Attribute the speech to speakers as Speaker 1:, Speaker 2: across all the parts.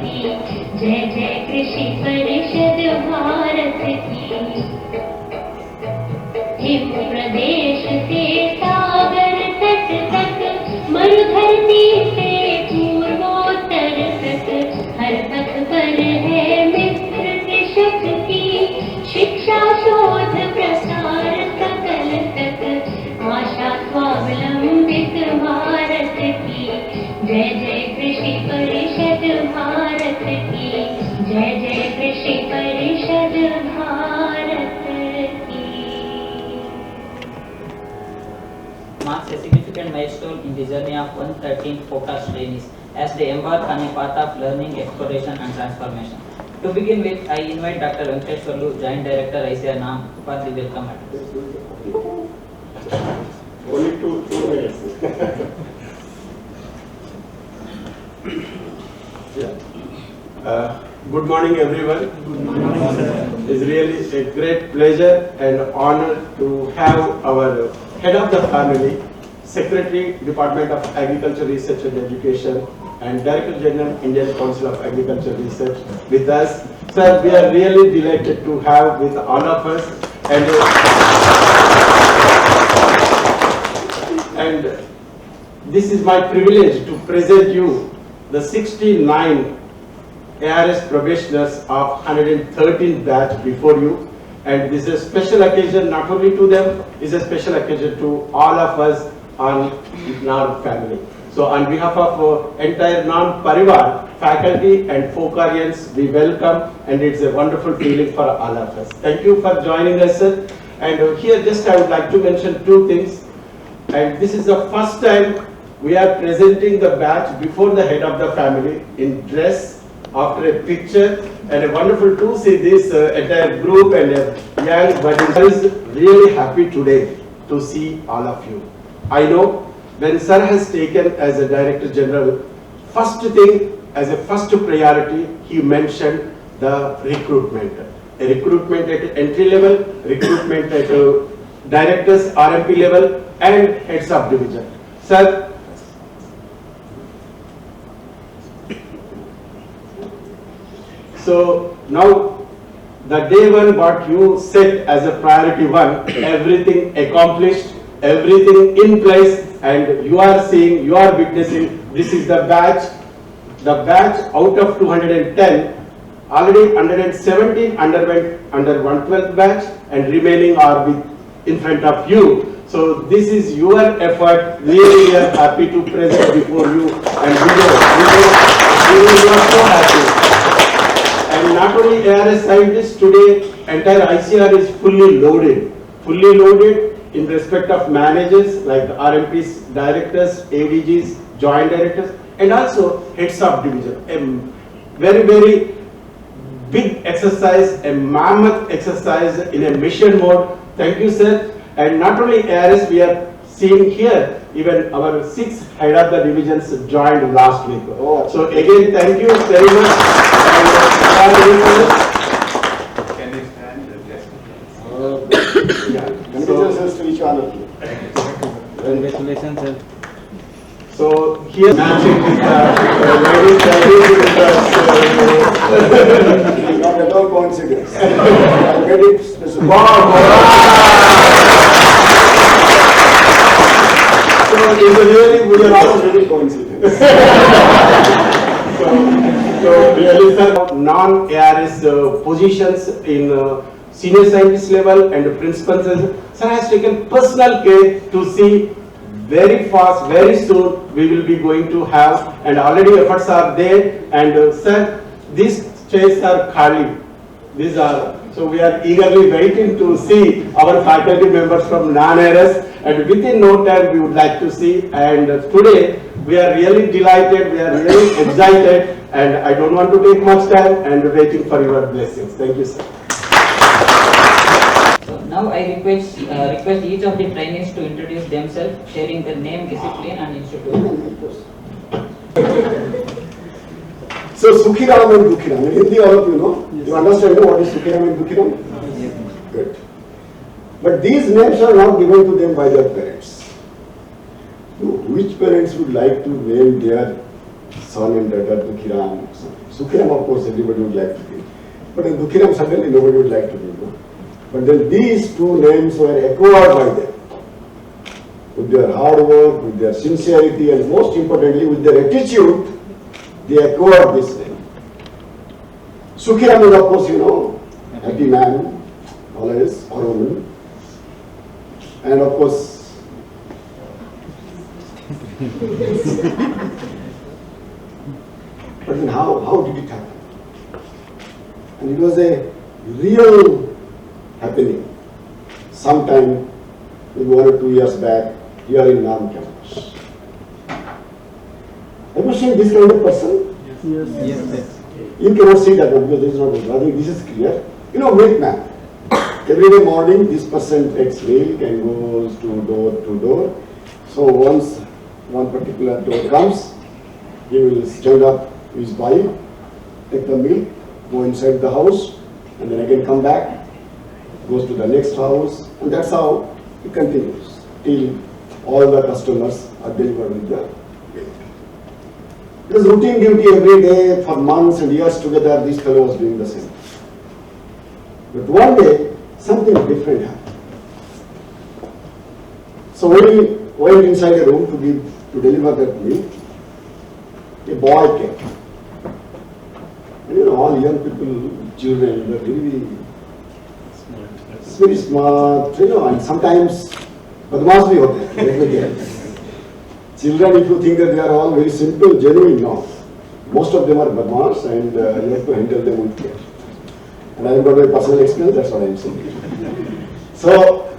Speaker 1: की, जय जय कृषि परिषद भारत की। हिम प्रदेश से सागर तट तक, मरुधरती से पूर्वोत्तर तक, हर पथ पर है मित्र कृषक की। शिक्षा शोध प्रसार सकल तक, आशा स्वावलंबित भारत की, जय जय कृषि परिषद भारत की, जय जय कृषि परिषद भारत की।
Speaker 2: Marks a significant milestone in the journey of 113 FOCARS trainees as they embark on a path of learning, exploration and transformation. To begin with, I invite Dr. Venkateshwarlu, Joint Director, ICAR NAARM, for the welcome address.
Speaker 3: Only two minutes. Good morning, everyone. Good morning, sir. It's really a great pleasure and honor to have our head of the family, Secretary, Department of Agriculture Research and Education, and Director General, Indian Council of Agriculture Research with us. Sir, we are really delighted to have with all of us, and this is my privilege to present you the 69 ARS probationers of 113 batch before you. And this is a special occasion not only to them, it's a special occasion to all of us on NAARM family. So on behalf of entire NAARM Parivar, faculty and FOCARians, we welcome, and it's a wonderful feeling for all of us. Thank you for joining us, sir. And here just I would like to mention two things. And this is the first time we are presenting the batch before the head of the family in dress, after a picture, and a wonderful to see this entire group and young buddies. I was really happy today to see all of you. I know when sir has taken as a Director General, first thing as a first priority, he mentioned the recruitment. A recruitment at entry level, recruitment at directors, RMP level, and heads of division. Sir, so now the day one what you set as a priority one, everything accomplished, everything in place, and you are seeing, you are witnessing, this is the batch out of 210, already 117 underwent under 112th batch and remaining are in front of you. So this is your effort, really we are happy to present before you, and we are so happy. And not only ARS scientists, today entire ICR is fully loaded in respect of managers like RMPs, directors, ADGs, joint directors, and also heads of division. A very, very big exercise, a mammoth exercise in a mission mode. Thank you, sir. And not only ARS, we are seeing here, even our 6 head of the divisions joined last week. Oh, so again, thank you very much. And, can you stand? Yeah. Congratulations to each one of you.
Speaker 2: Congratulations, sir.
Speaker 3: So here, matching with ladies,
Speaker 4: not at all coincidence. I'm very specific.
Speaker 3: So really, we are also
Speaker 4: very coincidence.
Speaker 3: So really, sir, non-ARS positions in senior scientist level and principals, sir has taken personal care to see very fast, very soon we will be going to have, and already efforts are there. And sir, these chairs are khali. These are, so we are eagerly waiting to see our faculty members from non-ARS, and within no time we would like to see. And today we are really delighted, we are really excited, and I don't want to take much time and waiting for your blessings. Thank you, sir.
Speaker 2: So now I request each of the trainees to introduce themselves, sharing their name, discipline and institute.
Speaker 4: So Sukhiram and Dukhiram. In Hindi, all of you know. Yes. You understand what is Sukhiram and Dukhiram? Yes. Good. But these names are not given to them by their parents. So which parents would like to name their son and daughter Dukhiram? Sukhiram, of course, everybody would like to be. But in Dukhiram, suddenly nobody would like to be. No? But then these two names were acquired by them. With their hard work, with their sincerity, and most importantly, with their attitude, they acquired this name. Sukhiram is, of course, happy man, always, or woman. And of course, but then how did it happen? And it was a real happening. Sometime, maybe 1 or 2 years back, here in NAARM campus. Have you seen this kind of person?
Speaker 5: Yes.
Speaker 4: You cannot see that one because this is not visible. I think this is clear. Milkman. Every day morning, this person takes milk and goes to door. So once one particular door comes, he will stand up his bike, take the milk, go inside the house, and then again come back, goes to the next house, and that's how it continues till all the customers are delivered with the milk. It was routine duty every day for months and years together. This fellow was doing the same. But one day, something different happened. So when he went inside a room to deliver that milk, a boy came. And all young people, children, they're very smart, and sometimes badmash bhi hote hain, let me tell you. Children, if you think that they are all very simple, genuine, no. Most of them are badmash and you have to handle them with care. And I have got my personal experience, that's what I am saying. So,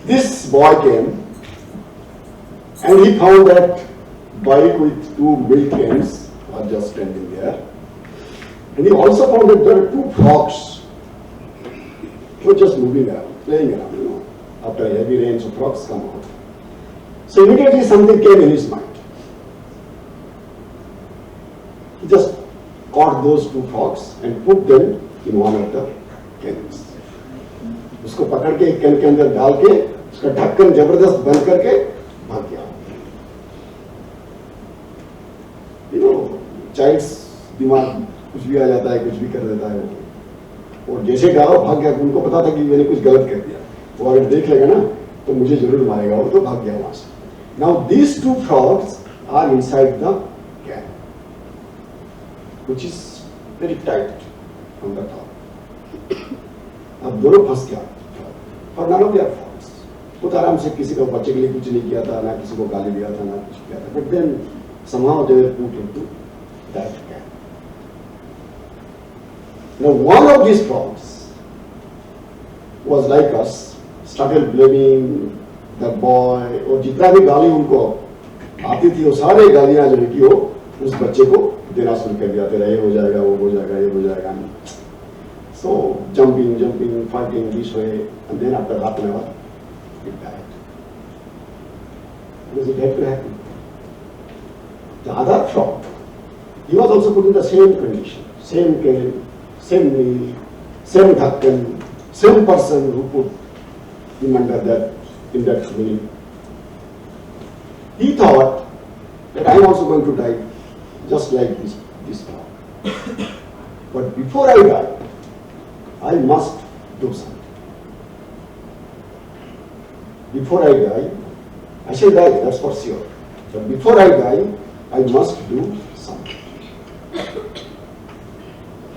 Speaker 4: this boy came and he found that bike with 2 milk cans are just standing there. And he also found that there are 2 frogs who were just moving around, playing around, After a heavy rain, so frogs come out. So immediately something came in his mind. He just caught those 2 frogs and put them in one of the cans. उसको पकड़ के एक can के अंदर डाल के उसका ढक्कन जबरदस्त बंद करके भाग गया. चाइल्ड्स दिमाग कुछ भी आ जाता है, कुछ भी कर देता है वो. और जैसे गाँव भाग गया, उनको पता था कि मैंने कुछ गलत कर दिया. वो अगर देख लेगा ना तो मुझे जरूर मारेगा, वो तो भाग गया वहां से. Now these 2 frogs are inside the can, which is very tight on the top. अब दोनों फंस गया और none of their faults. खुद आराम से किसी को बच्चे के लिए कुछ नहीं किया था, ना किसी को गाली दिया था, ना कुछ किया था. But then somehow they were put into that can. Now one of these frogs was like us, started blaming the boy, और जितना भी गाली उनको आती थी वो सारे गालियां जो है कि वो उस बच्चे को देना शुरू कर दिया. तेरा ये हो जाएगा, वो हो जाएगा, ये हो जाएगा. So jumping, fighting this way, and then after half an hour, it died. Because it had to happen. The other frog, he was also put in the same condition, same cane, same meal, same dhakkan, same person who put him under that, in that meal. He thought that I am also going to die just like this frog. But before I die, I must do something. Before I die, I shall die, that's for sure. But before I die, I must do something.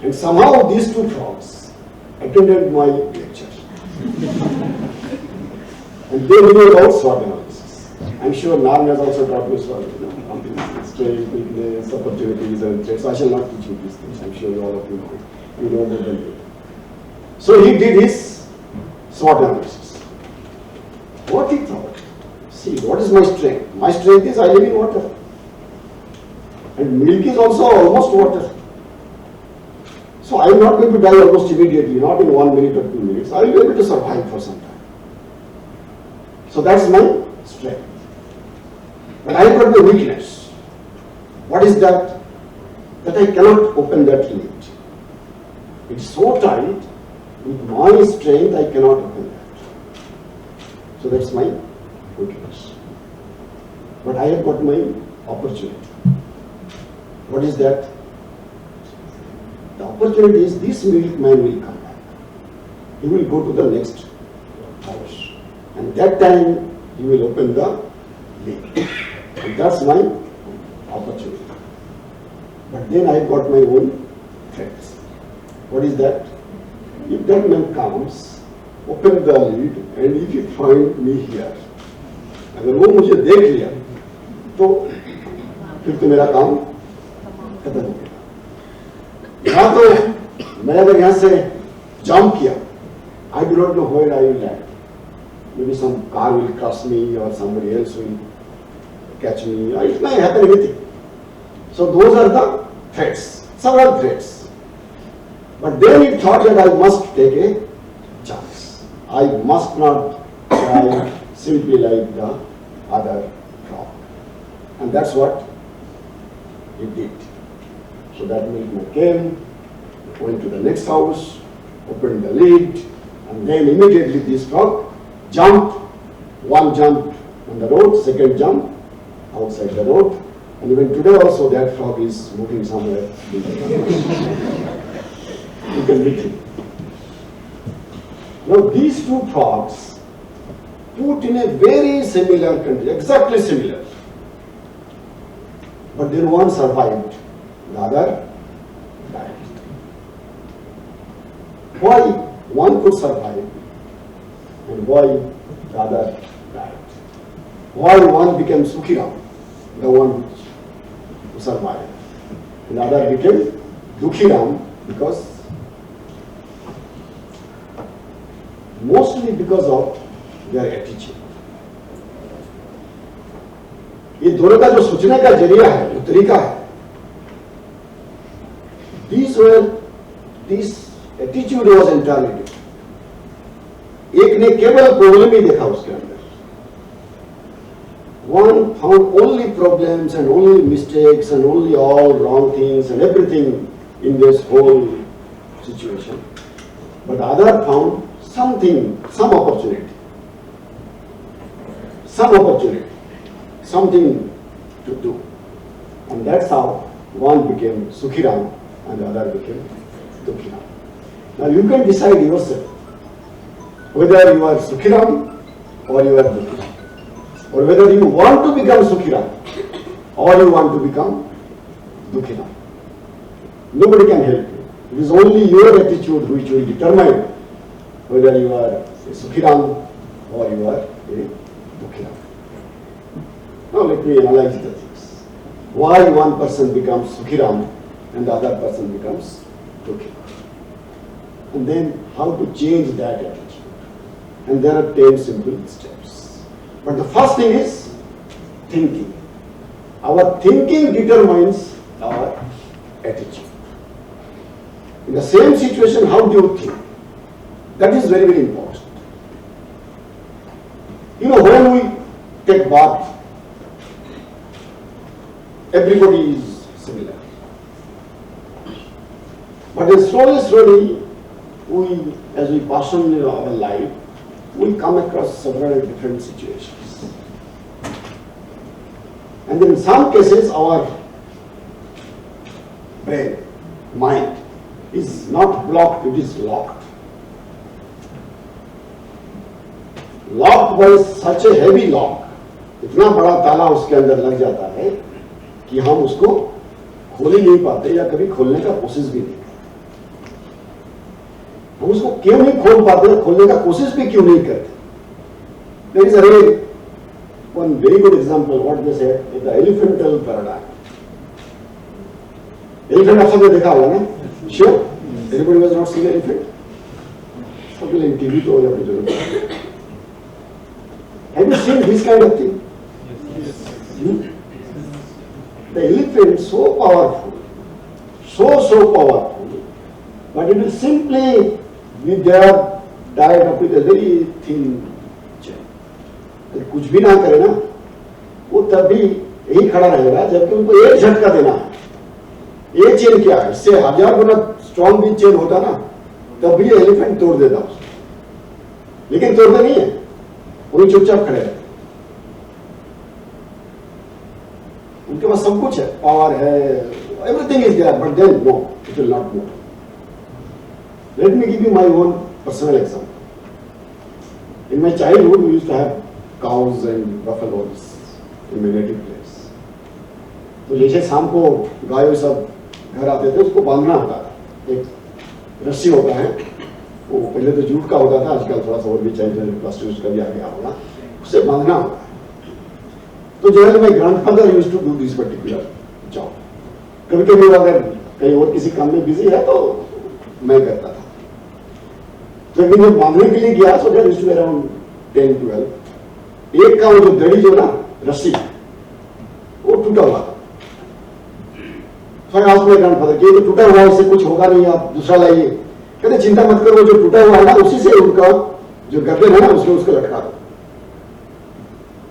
Speaker 4: And somehow these 2 frogs attended my lecture. And they knew about SWOT analysis. I'm sure NAARM has also taught me SWOT, strengths, weakness, opportunities and threats. I shall not teach you these things. I'm sure all of you know it. You know more than me. So he did his SWOT analysis. What he thought? See, what is my strength? My strength is I live in water. And milk is also almost water. So I am not going to die almost immediately, not in 1 minute or 2 minutes. I will be able to survive for some time. So that's my strength. But I have got my weakness. What is that? That I cannot open that lid. It's so tight, with my strength I cannot open that. So that's my weakness. But I have got my opportunity. What is that? The opportunity is this milkman will come back. He will go to the next house. And that time he will open the lid. And that's my opportunity. But then I got my own threats. What is that? If that man comes, open the lid, and if you find me here, अगर वो मुझे देख लिया तो फिर तो मेरा काम खत्म हो गया। या तो मैं अगर यहाँ से जंप किया, I do not know where I will land. Maybe some car will cross me or somebody else will catch me. It may happen anything. So those are the threats, several threats. But then it thought that I must take a chance. I must not try simply like the other frog. And that's what it did. So that milkman came, went to the next house, opened the lid, and then immediately this frog jumped. One jump on the road, second jump outside the road. And even today also that frog is moving somewhere. You can meet him. Now these two frogs put in a very similar country, exactly similar. But then one survived, the other died. Why one could survive and why the other died? Why one became Sukhiram, the one who survived, and the other became Dukhiram because mostly because of their attitude. ये दोनों का जो सोचने का जरिया है, जो तरीका है, this attitude was entirely different. एक ने केवल प्रॉब्लम ही देखा उसके अंदर. One found only problems and only mistakes and only all wrong things and everything in this whole situation. But the other found something, some opportunity, something to do. And that's how one became Sukhiram and the other became Dukhiram. Now you can decide yourself whether you are Sukhiram or you are Dukhiram, or whether you want to become Sukhiram or you want to become Dukhiram. Nobody can help you. It is only your attitude which will determine whether you are a Sukhiram or you are a Dukhiram. Now let me analyze the things. Why one person becomes Sukhiram and the other person becomes Dukhiram. And then how to change that attitude. And there are 10 simple steps. But the first thing is thinking. Our thinking determines our attitude. In the same situation, how do you think? That is very, very important. You know, when we take bath, everybody is similar. But then slowly, as we pass on in our life, we come across several different situations. And in some cases, our brain, mind, is not blocked, it is locked. Locked by such a heavy lock, इतना बड़ा ताला उसके अंदर लग जाता है कि हम उसको खोल ही नहीं पाते या कभी खोलने का कोशिश भी नहीं करते. हम उसको क्यों नहीं खोल पाते, खोलने का कोशिश भी क्यों नहीं करते? There is a one very good example, what they say, is the elephantal paradigm. Elephant आप सबने देखा होगा ना? Sure? Everybody was not seen elephant? सबके लिए TV तो हो जाती जरूर. Have you seen this kind of thing? Yes. The elephant is so powerful, so powerful, but it will simply be there tied up with a very thin chain. अगर कुछ भी ना करे ना, वो तभी यही खड़ा रहेगा जबकि उनको एक झटका देना है. ये चेन क्या है? इससे 1000 गुना स्ट्रॉन्ग भी चेन होता ना, तभी एलिफेंट तोड़ देता उसको. लेकिन तोड़ता नहीं है, वही चुपचाप खड़े रहते. उनके पास सब कुछ है, पावर है, everything is there, but then no, it will not move. Let me give you my own personal example. In my childhood, we used to have cows and buffaloes in my native place. तो जैसे शाम को गायों सब घर आते थे, उसको बांधना होता था. एक रस्सी होता है, वो पहले तो जूट का होता था, आजकल थोड़ा सा और भी चाहिए, प्लास्टिक का भी आ गया होगा, उससे बांधना होता है. तो जो है, my grandfather used to do this particular job. कभी कभी अगर कहीं और किसी काम में बिजी है तो मैं करता था. तो एक दिन जब बांधने के लिए गया, so there used to be around 10-12. एक का वो जो दड़ी जो ना रस्सी, वो टूटा हुआ था. फिर आज मेरे ग्रैंडफादर ये तो टूटा हुआ, इससे कुछ होगा नहीं, आप दूसरा लाइए. कहते चिंता मत करो, जो टूटा हुआ है ना उसी से उनका जो गर्दन है ना उसमें उसको लटका दो.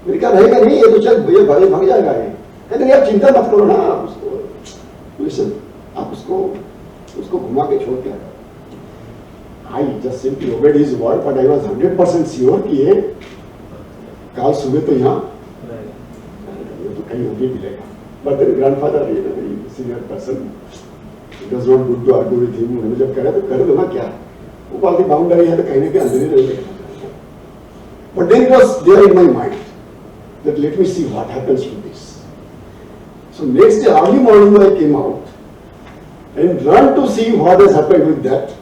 Speaker 4: मैंने कहा रहेगा नहीं, ये तो चल भैया भाई भाग जाएगा ये. कहते नहीं, आप चिंता मत करो ना, आप उसको लिसन, आप उसको घुमा के छोड़ के आए. I just simply obeyed his word, but I was 100% sure कि ये कल सुबह तो यहाँ तो कहीं होगी मिलेगा. But then grandfather, you know, very senior person, it was not good to argue with him. मैंने जब कहा तो कर दो ना, क्या वो पालती बाउंड्री है तो कहीं ना कहीं अंदर ही रहेगा. But then it was there in my mind that let me see what happens to this. So next day early morning I came out and ran to see what has happened with that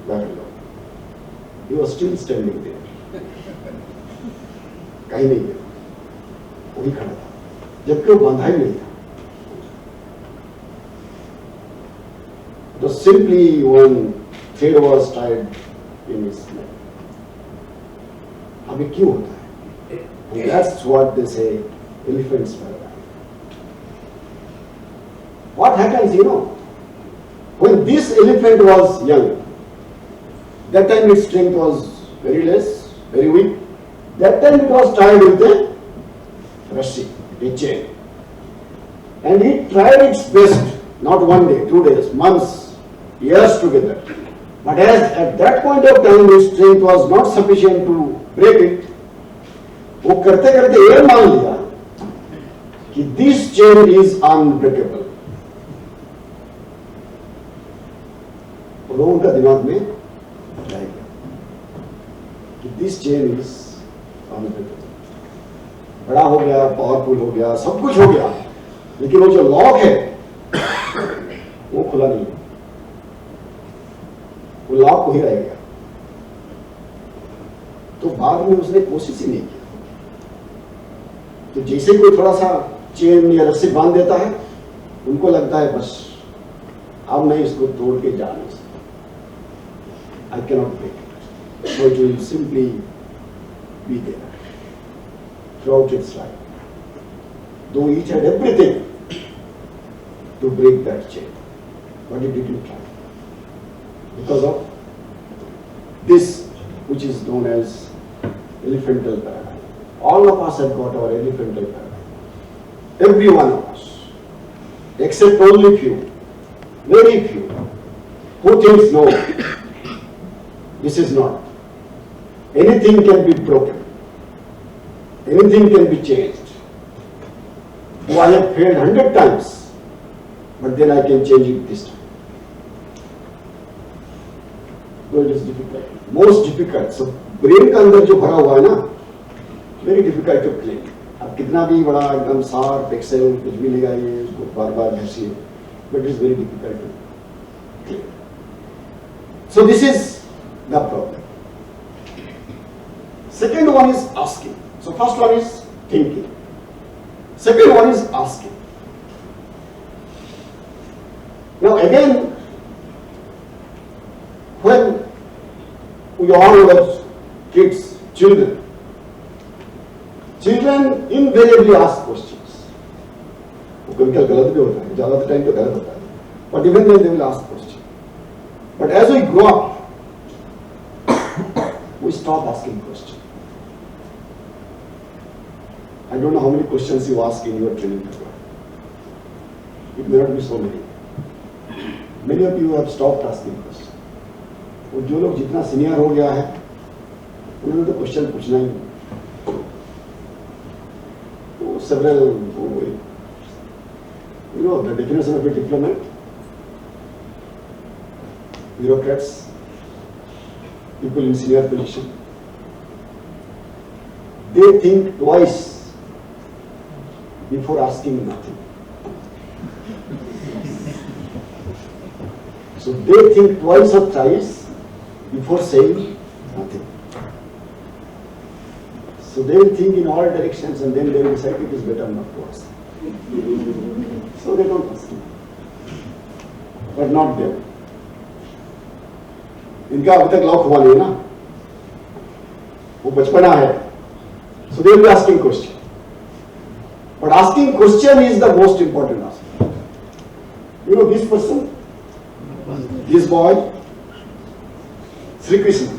Speaker 4: buffalo. He was still standing there. कहीं नहीं गया, वही खड़ा था, जबकि वो बांधा ही नहीं था. Just simply one thread was tied in his neck. अभी क्यों होता है? And that's what they say, elephants paradigm. What happens, you know, when this elephant was young, that time its strength was very less, very weak. That time it was tied with a rasi, a chain. And it tried its best, not 1 day, 2 days, months, years together. But as at that point of time its strength was not sufficient to break it, वो करते करते ये मान लिया कि this chain is unbreakable. और उनका दिमाग में जाएगा कि this chain is unbreakable. बड़ा हो गया, पावरफुल हो गया, सब कुछ हो गया, लेकिन वो जो लॉक है वो खुला नहीं, वो लॉक वही रह गया. तो बाद में उसने कोशिश ही नहीं की. तो जैसे कोई थोड़ा सा चेन या रस्सी बांध देता है, उनको लगता है बस अब मैं इसको तोड़ के जा नहीं सकता. I cannot break it. So it will simply be there throughout its life. Though each had everything to break that chain, but it didn't try. Because of this, which is known as elephantal paradigm. All of us have got our elephantal paradigm. Every one of us, except only few, very few, who thinks no, this is not. Anything can be broken. Anything can be changed. Oh, I have failed 100 times, but then I can change it this time. Though it is difficult, most difficult. So brain का अंदर जो भरा हुआ है ना, very difficult to clean. आप कितना भी बड़ा एकदम शार्प एक्सेल कुछ भी ले आइए, उसको बार बार घसीए, but it is very difficult to clean. So this is the problem. Second one is asking. So first one is thinking. Second one is asking. Now again, when we all were kids, children invariably ask questions. कभी कभी गलत भी होता है, ज़्यादा time तो गलत होता है, but even then they will ask questions. But as we grow up, we stop asking questions. I don't know how many questions you ask in your training program. It may not be so many. Many of you have stopped asking questions. और जो लोग जितना senior हो गया है, उन्होंने तो question पूछना ही नहीं. Several, you know, the definition of a diplomat. bureaucrats, people in senior position, they think twice before asking nothing. So they think twice or thrice before saying nothing. So they will think in all directions and then they will decide it is better not to ask. So they don't ask. But not them. इनका अभी तक lock हुआ नहीं ना, वो बचपना है. So they will be asking question. But asking question is the most important aspect. You know this person, this boy, Sri Krishna.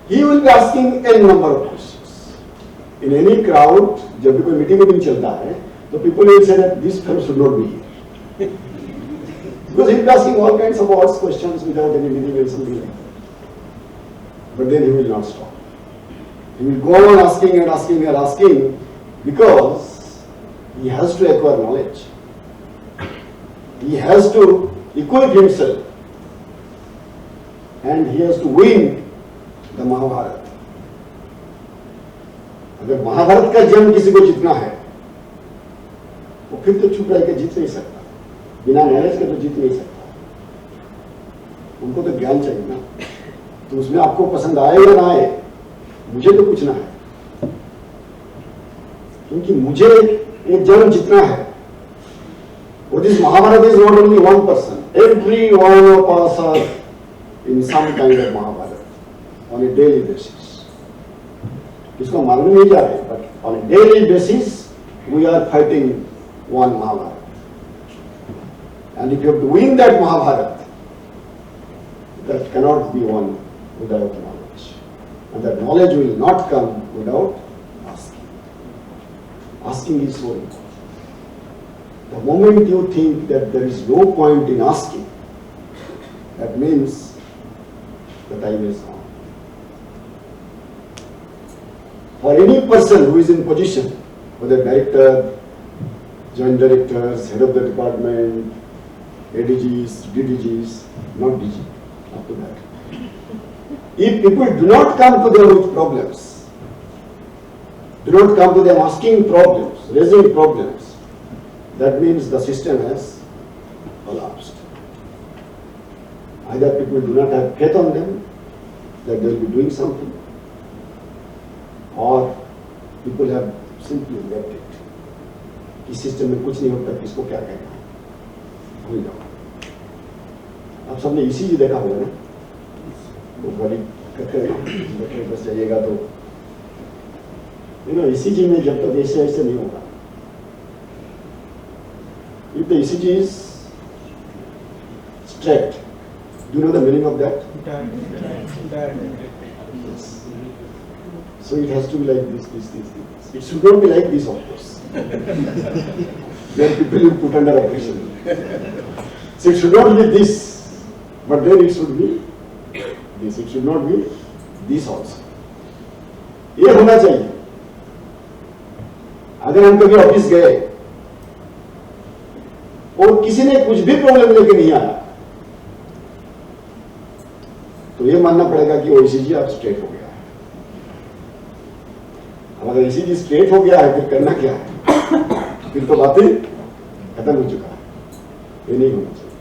Speaker 4: He will be asking a number of questions. In any crowd, जब भी कोई meeting चलता है, तो people will say that this fellow should not be here. Because he will be asking all kinds of odd questions without any meaning and something like that. But then he will not stop. He will go on asking and asking and asking because he has to acquire knowledge. He has to equip himself and he has to win the Mahabharat. अगर महाभारत का जन्म किसी को जीतना है, वो फिर तो चुप रह के जीत नहीं सकता. बिना नॉलेज के तो जीत नहीं सकता. उनको तो ज्ञान चाहिए ना. तो उसमें आपको पसंद आए या ना आए, मुझे तो पूछना है, क्योंकि मुझे एक जन्म जीतना है. What is Mahabharata is not only one person. Every one of us are in some kind of Mahabharata on a daily basis. इसको मालूम नहीं जा रहे, but on a daily basis we are fighting one Mahabharata. And if you have to win that Mahabharata, that cannot be won without knowledge. And that knowledge will not come without asking. Asking is so important. The moment you think that there is no point in asking, that means the time is gone. For any person who is in position, whether director, joint directors, head of the department, ADGs, DDGs, not DG, up to that. If people do not come to them with problems, do not come to them asking problems, raising problems, that means the system has collapsed. Either people do not have faith on them, that they will be doing something, or people have simply left it. इस system में कुछ नहीं होता, किसको क्या कहना है, भूल जाओ. आप सबने ECG देखा होगा ना, वो बड़ी कटकर बस जाइएगा तो, ECG में जब तक ऐसे ऐसे नहीं होगा. If the ECG is straight, do you know the meaning of that? Yes. So it has to be like this. It should not be like this, of course. Then people will put under operation. So it should not be this, but then it should be this. It should not be this also. ये होना चाहिए. अगर हम कभी office गए और किसी ने कुछ भी प्रॉब्लम लेके नहीं आया, तो ये मानना पड़ेगा कि वो ECG अब स्ट्रेट हो गया है. अब अगर ECG स्ट्रेट हो गया है, फिर करना क्या है? फिर तो बातें खत्म हो चुका है. ये नहीं होना चाहिए.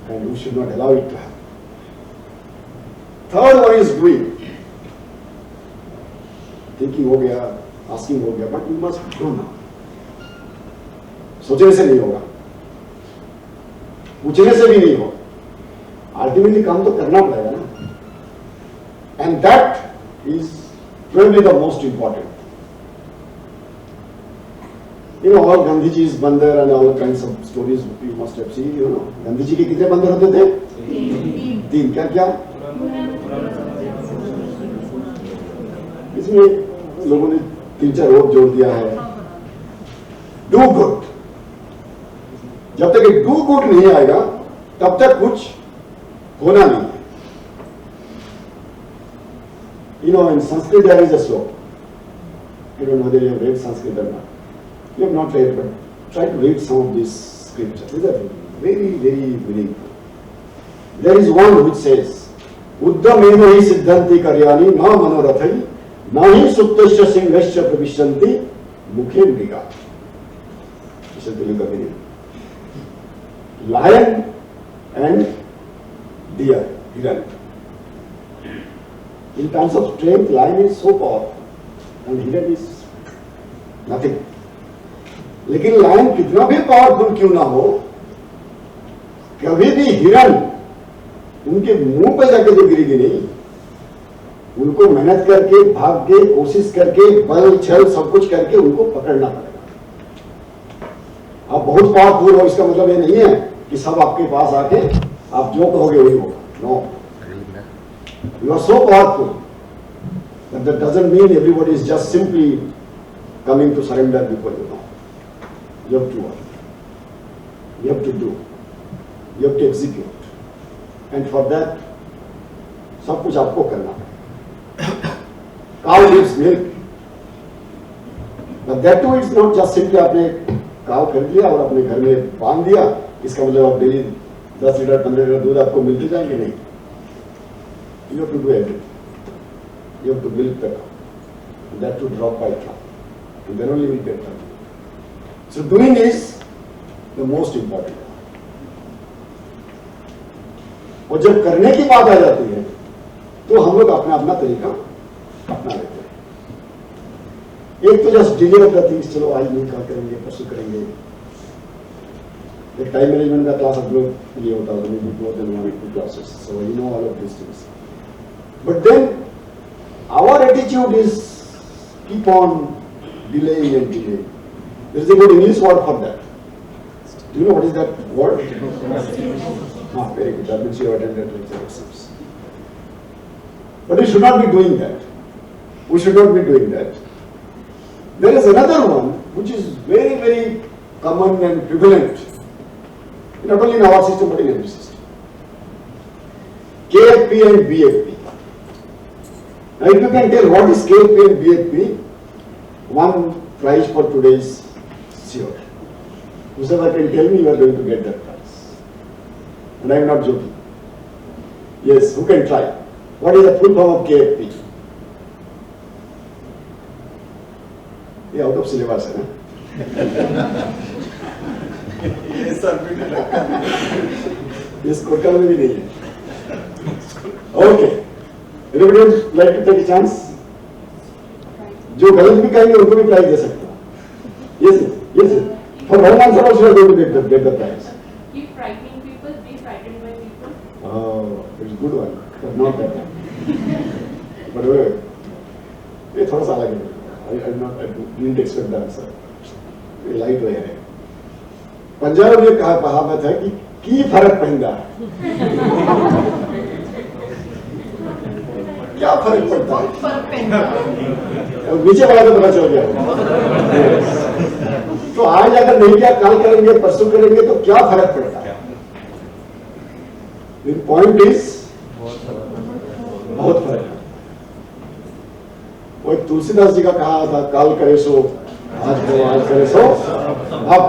Speaker 4: And we should not allow it to happen. Third one is doing. Thinking हो गया, asking हो गया, but we must do now. सोचने से नहीं होगा, पूछने से भी नहीं होगा. Ultimately काम तो करना पड़ेगा ना. And that is probably the most important. All Gandhiji's bandar and all kinds of stories you must have seen. Gandhi जी के कितने बंदर होते थे? 3. क्या? इसमें लोगों ने 3-4 और जोड़ दिया है. Do good. जब तक ये do good नहीं आएगा, तब तक कुछ होना नहीं है. In Sanskrit there is a sloka. I don't know whether you have read Sanskrit or not. You have not read, but try to read some of these scriptures. These are very, very meaningful. there is one which says, Uddhameva hi siddhanti karyani na manorathai nahi suptasya singhasya pravishanti mukhe mriga. This is Telugu meaning. Lion and deer, hiran. In terms of strength, lion is so powerful and hiran is nothing. लेकिन lion कितना भी powerful क्यों ना हो, कभी भी हिरन उनके मुंह पे जाके तो गिरेगी नहीं, उनको मेहनत करके भाग के कोशिश करके बल छल सब कुछ करके उनको पकड़ना पड़ेगा। आप बहुत पावरफुल हो इसका मतलब ये नहीं है कि सब आपके पास आके आप जो कहोगे वही होगा। No, you are so powerful but that doesn't mean everybody is just simply coming to surrender before you. You have to work, you have to do, you have to execute, and for that सब कुछ आपको करना है। Cow gives milk, but that too it's not just simply आपने काव खरीद लिया और अपने घर में बांध दिया, इसका मतलब आप डेली 10 लीटर 15 लीटर दूध आपको मिलते जाएंगे नहीं। You have to do everything. You have to milk the cow, and that to drop by drop, and then only we get that. So doing is the most important. और जब करने की बात आ जाती है तो हम लोग अपना अपना तरीका अपना लेते हैं। एक तो just delay of the things, चलो आज नहीं कल करेंगे परसों करेंगे। एक टाइम मैनेजमेंट का क्लास आप लोग लिए होता है, more than 1 or 2 classes, so you know all of these things. But then our attitude is keep on delaying and delaying. There is a good English word for that. Do you know what is that word? Ah, very good. That means you have attended lecture exams. But we should not be doing that. We should not be doing that. There is another one which is very, very common and prevalent, not only in our system but in every system. KFP and BFP. Now, if you can tell what is KFP and BFP, one prize for today is sure. Whoever can tell me, you are going to get that prize. And I am not joking. Yes, who can try? What is the full form of KFP? Yeah, out of syllabus, है ना? Yes, sir. Yes, कोटका में भी नहीं है. Okay. Anybody would like to take a chance? जो गलत भी कहेंगे उनको भी प्राइज दे सकते हैं। Yes, yes. For one answer also you are going to get the prize.
Speaker 5: Keep frightening people, be frightened by people.
Speaker 4: Oh, it's a good one, but not that one. But wait, ये थोड़ा सा अलग है। I didn't expect the answer. ये light way है। पंजाब में कहावत है कि की फर्क पैंदा। क्या फर्क पड़ता है? नीचे वाला तो पता चल गया। तो आज अगर नहीं किया कल करेंगे परसों करेंगे तो क्या फर्क पड़ता है? पॉइंट इज बहुत फर्क है। वो तुलसीदास जी का कहा था, काल करे सो आज करे सो अब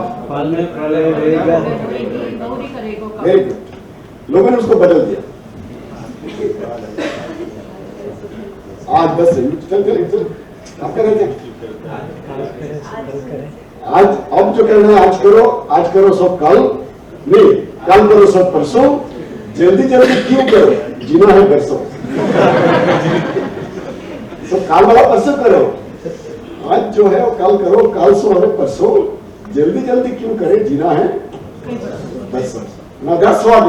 Speaker 4: वेरी गुड। लोगों ने उसको बदल दिया। आज 10 चल आप कर रहे थे। आज अब जो करना है आज करो सब कल नहीं, कल करो सब परसों, जल्दी जल्दी क्यों करो, जीना है परसों। तो कल वाला परसों करो, आज जो है वो कल करो, कल सो है परसों, जल्दी जल्दी क्यों करे, जीना है परसों। ना 10 आप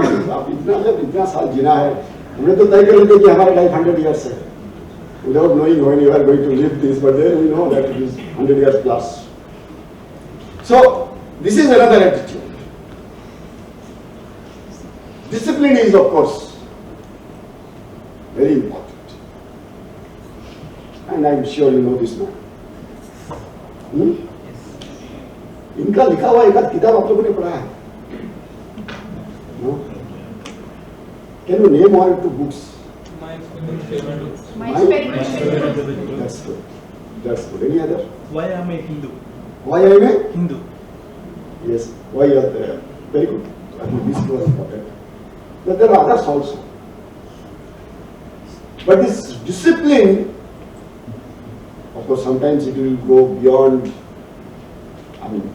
Speaker 4: इतना साल जीना है, हमने तो तय कर लेते कि हमारा लाइफ 100 years है, without knowing when you are going to live this, but then we know that it is 100 years plus. So this is another attitude. Discipline is of course very important, and I am sure you know this now. इनका लिखा हुआ एक किताब आप लोगों ने पढ़ा है? No? Can you name one or two books?
Speaker 5: My experiment.
Speaker 4: That's good. That's good. Any other?
Speaker 6: Why am I Hindu?
Speaker 4: Why I am a
Speaker 6: Hindu.
Speaker 4: Yes. Why you are there? Very good. I think this was important. but there are others also. But this discipline, of course, sometimes it will go beyond, I mean,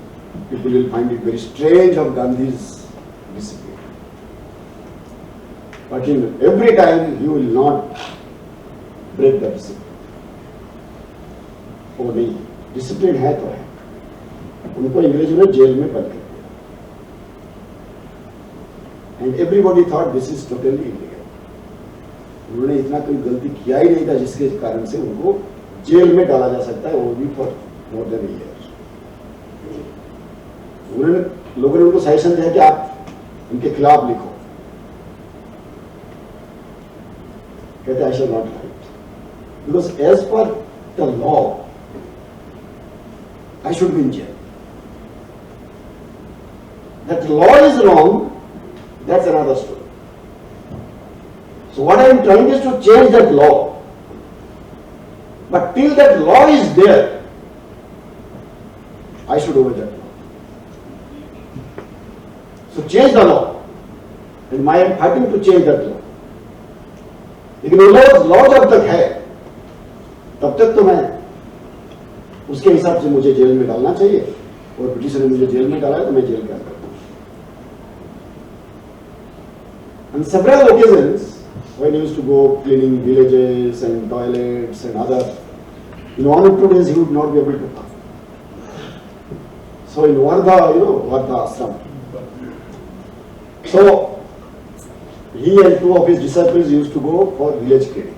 Speaker 4: people will find it very strange of Gandhi's discipline. But in every time, he will not break the discipline. वो नहीं, discipline है तो है. उनको अंग्रेजों ने jail में बंद कर दिया. And everybody thought this is totally illegal. उन्होंने इतना कोई गलती किया ही नहीं था जिसके कारण से उनको जेल में डाला जा सकता है, वो भी for more than a year. उन्होंने लोगों ने उनको सजेशन दिया कि आप इनके खिलाफ लिखो. कहते I shall not write because as per the law I should be in jail. That law is wrong, that's another story. So what I am trying is to change that law. But till that law is there, I should obey that law. So change the law. And I am fighting to change that law. लेकिन वो law जब तक है, तब तक तो मैं उसके हिसाब से मुझे जेल में डालना चाहिए, और ब्रिटिशर ने मुझे जेल में डाला है तो मैं जेल क्या करता हूँ. On several occasions, when I used to go cleaning villages and toilets and other, in 1 or 2 days he would not be able to come. So in Wardha, Wardha Ashram. So he and 2 of his disciples used to go for village cleaning.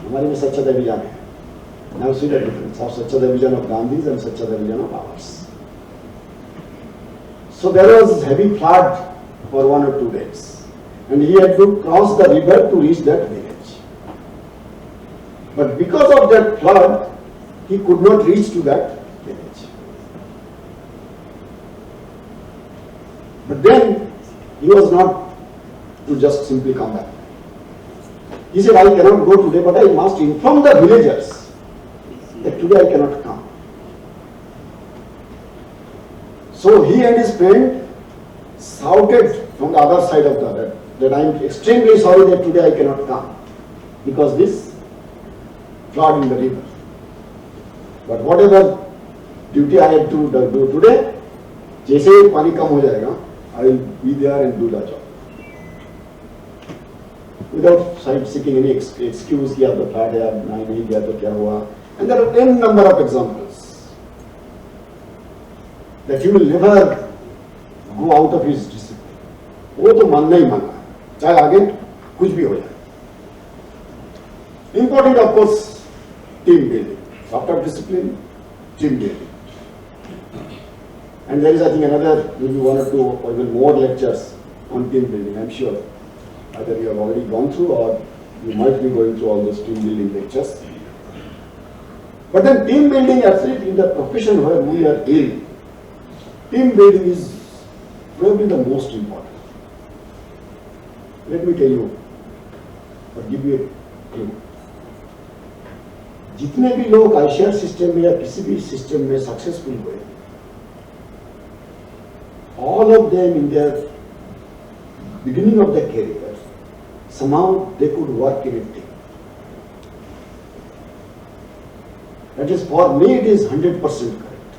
Speaker 4: हमारे में स्वच्छता अभियान है. Now see the difference of Swetha vision of Gandhi's and Swetha vision of ours. So there was heavy flood for 1 or 2 days, and he had to cross the river to reach that village. But because of that flood, he could not reach to that village. But then he was not to just simply come back. He said, I cannot go today, but I must inform the villagers that today I cannot come. So he and his friend shouted from the other side of the road that I am extremely sorry that today I cannot come because this flood in the river. But whatever duty I have to do today, जैसे ही पानी कम हो जाएगा, I will be there and do the job. Without seeking any excuse कि अब तो flood है, अब नहीं गया तो क्या हुआ. And there are n number of examples that you will never go out of his discipline. वो तो मानना ही मानना है, चाहे आगे कुछ भी हो जाए. Important of course team building. After discipline, team building. And there is I think another maybe 1 or 2 or even more lectures on team building. I'm sure either you have already gone through or you might be going through all those team building lectures. But then team building actually in the profession where we are in, team building is probably the most important. Let me tell you or give you a clue. जितने भी लोग ICAR system में या किसी भी system में successful हुए, all of them in their beginning of their career, somehow they could work in a team. That is, for me, it is 100% correct.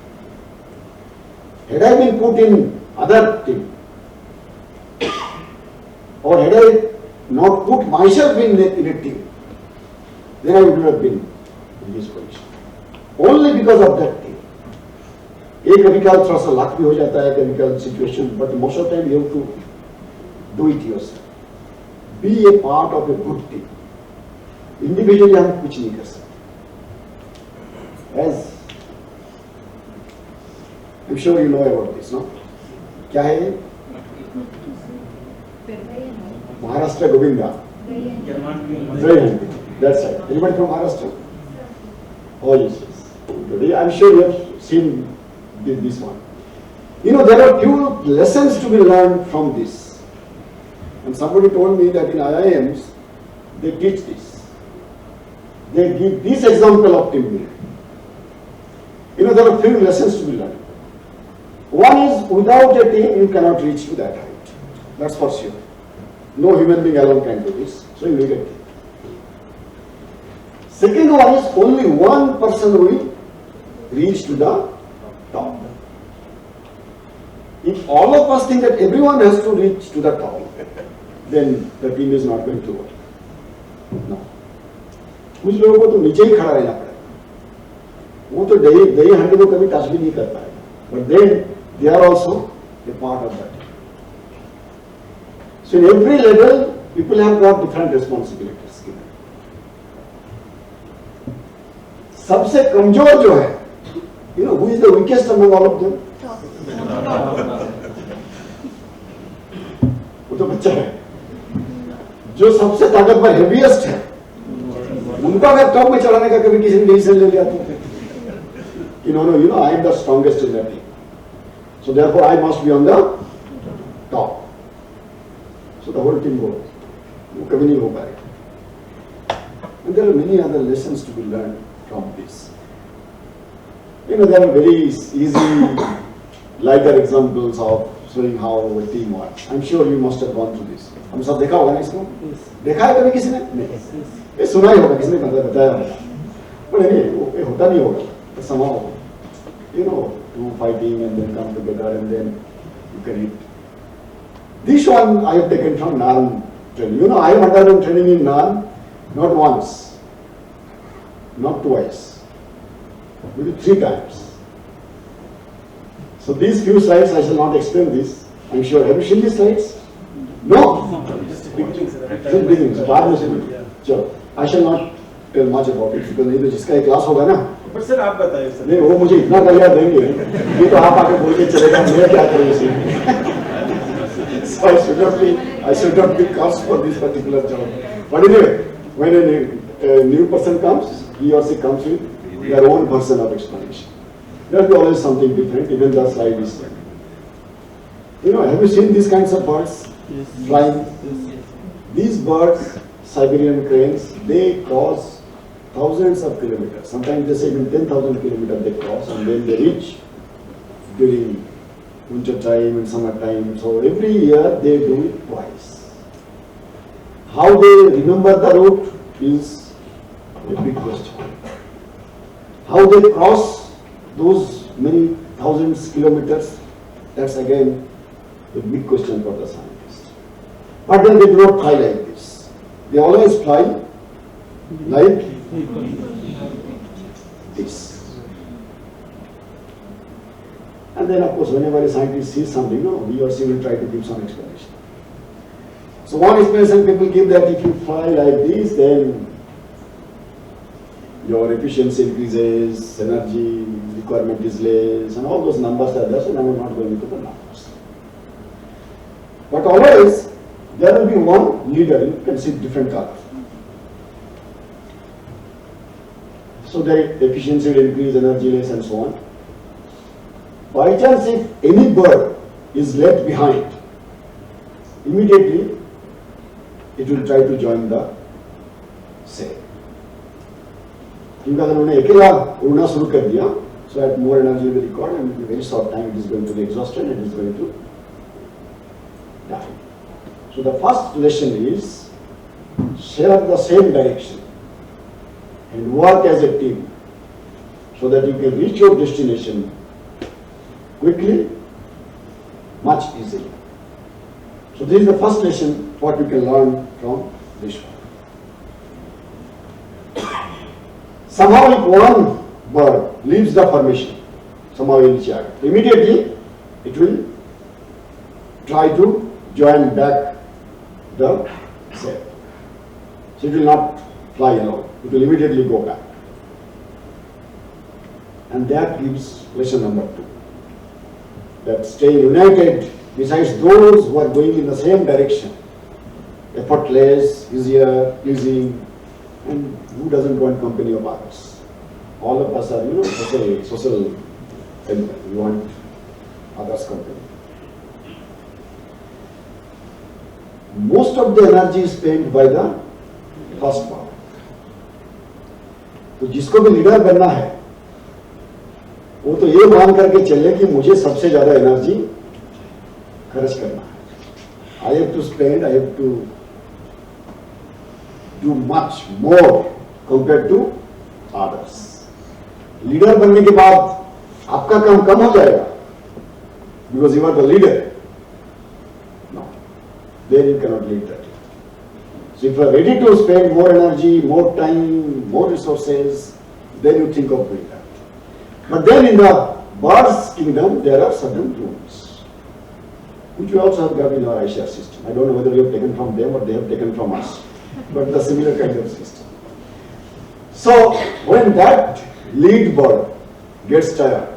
Speaker 4: Had I been put in other team, or had I not put myself in a team, then I would not have been in this position. Only because of that team. एक कभी काल थोड़ा सा luck भी हो जाता है, कभी काल situation, but most of the time you have to do it yourself. Be a part of a good team. Individually हम कुछ नहीं कर सकते. As I'm sure you know about this, no? क्या है ये? Maharashtra Govinda. That's right. Anybody from Maharashtra? Oh yes, yes. Today I'm sure you have seen this one. You know, there are few lessons to be learned from this. And somebody told me that in IIMs they teach this. They give this example of team building. You know, there are few lessons to be learned. One is, without a team, you cannot reach to that height. That's for sure. No human being alone can do this. So you get it. Second one is only one person will reach to the top. If all of us think that everyone has to reach to the top, then the team is not going to work. No. कुछ लोगों को तो नीचे ही खड़ा रहना पड़ेगा. वो तो दही हंडी को कभी टच भी नहीं कर पाएगा. But then they are also a part of that. So in every level, people have got different responsibilities. सबसे कमजोर जो है, who is the weakest among all of them? वो तो बच्चा है. जो सबसे ताकतवर हेवीएस्ट है, उनको अगर टॉप में चढ़ाने का कभी किसी ने डिसीजन ले लिया तो, I am the strongest in that team. So therefore I must be on the top. So the whole team goes. वो कभी नहीं हो पाएगा. And there are many other lessons to be learned from this. There are very easy, lighter examples of showing how a team works. I'm sure you must have gone through this. हम सब देखा होगा ना इसको? देखा है कभी किसी ने? नहीं. ये सुना ही होगा, किसी ने बताया होगा. But anyway, ये होता नहीं होगा. But somehow, two fighting and then come together and then you can eat. This one I have taken from NAARM training. I have undergone training in NAARM not once, not twice, maybe 3 times. So these few slides I shall not explain this. I'm sure. Have you seen these slides? No. Just beginnings. बाद में से चलो. I shall not tell much about it because नहीं तो जिसका एक class होगा ना.
Speaker 6: पर सर आप बताइए सर.
Speaker 4: नहीं वो मुझे इतना तैयार देंगे. ये तो आप आके बोल के चलेगा. मैं क्या करूँ इसे? So I should not be cast for this particular job. But anyway, when a new person comes, he or she comes with their own version of explanation. There will be always something different, even the slide is different. Have you seen these kinds of birds flying? These birds, Siberian cranes, they cross thousands of kilometers. Sometimes they say even 10,000 kilometers they cross and then they reach during winter time and summer time. So every year they do it twice. How they remember the route is a big question. How they cross those many thousands kilometers, that's again a big question for the scientists. But then they do not fly like this. They always fly like this. And then of course whenever a scientist sees something, he or she will try to give some explanation. So one explanation people give that if you fly like this, then your efficiency increases, energy requirement is less, and all those numbers are there, so I'm not going into the numbers. But always there will be one leader, you can see different colors. So the efficiency will increase, energy less, and so on. By chance, if any bird is left behind, immediately it will try to join the cell. क्योंकि अगर उन्होंने अकेला उड़ना शुरू कर दिया, so that more energy will be required and in a very short time it is going to be exhausted and it is going to die. So the first lesson is share the same direction and work as a team so that you can reach your destination quickly, much easily. So this is the first lesson what we can learn from this one. Somehow if one bird leaves the formation, somehow in the chart, immediately it will try to join back the cell. So it will not fly alone, it will immediately go back. And that gives lesson number 2. That staying united, besides those who are going in the same direction, effortless, easier, pleasing, and who doesn't want company of others? All of us are, social animal. We want others' company. Most of the energy is spent by the first part. तो जिसको भी leader बनना है, वो तो ये मान करके चले कि मुझे सबसे ज्यादा एनर्जी खर्च करना है. I have to spend, I have to do much more compared to others. Leader बनने के बाद आपका काम कम हो जाएगा because you are the leader. No, then you cannot lead that. So if you are ready to spend more energy, more time, more resources, then you think of doing that. But then in the birds kingdom, there are certain rules, which we also have got in our ICAR system. I don't know whether we have taken from them or they have taken from us, but the similar kind of system. So when that lead bird gets tired,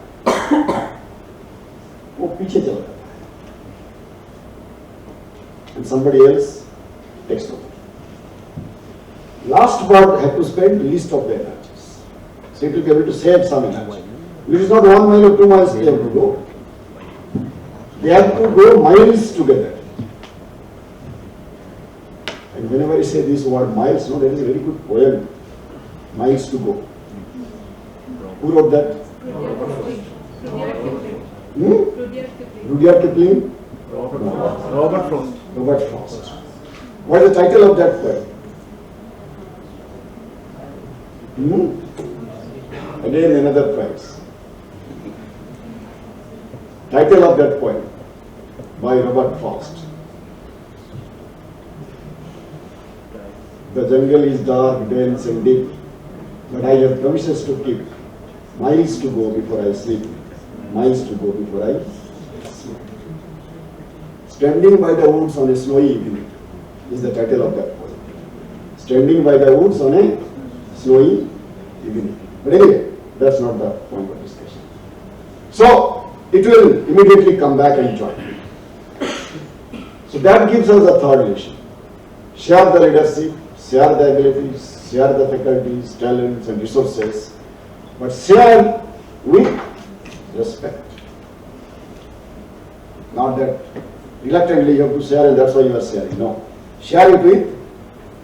Speaker 4: वो पीछे चला जाता है, and somebody else takes over. Last bird have to spend least of their energies, so it will be able to save some energy. It is not 1 mile or 2 miles they have to go. They have to go miles together. And whenever I say this word miles, no, there is a very good poem, Miles to Go. Who wrote that? Rudyard Kipling?
Speaker 6: Robert Frost.
Speaker 4: Robert Frost. What is the title of that poem? Again another prize. Title of that poem by Robert Frost. The jungle is dark, dense and deep, but I have promises to keep. Miles to go before I sleep. Miles to go before I sleep. Standing by the woods on a snowy evening is the title of that poem. Standing by the woods on a snowy evening. But anyway, that's not the point of discussion. So, it will immediately come back and join. So that gives us a third relation. Share the leadership, share the abilities, share the faculties, talents and resources, but share with respect. Not that reluctantly you have to share and that's why you are sharing. No. Share it with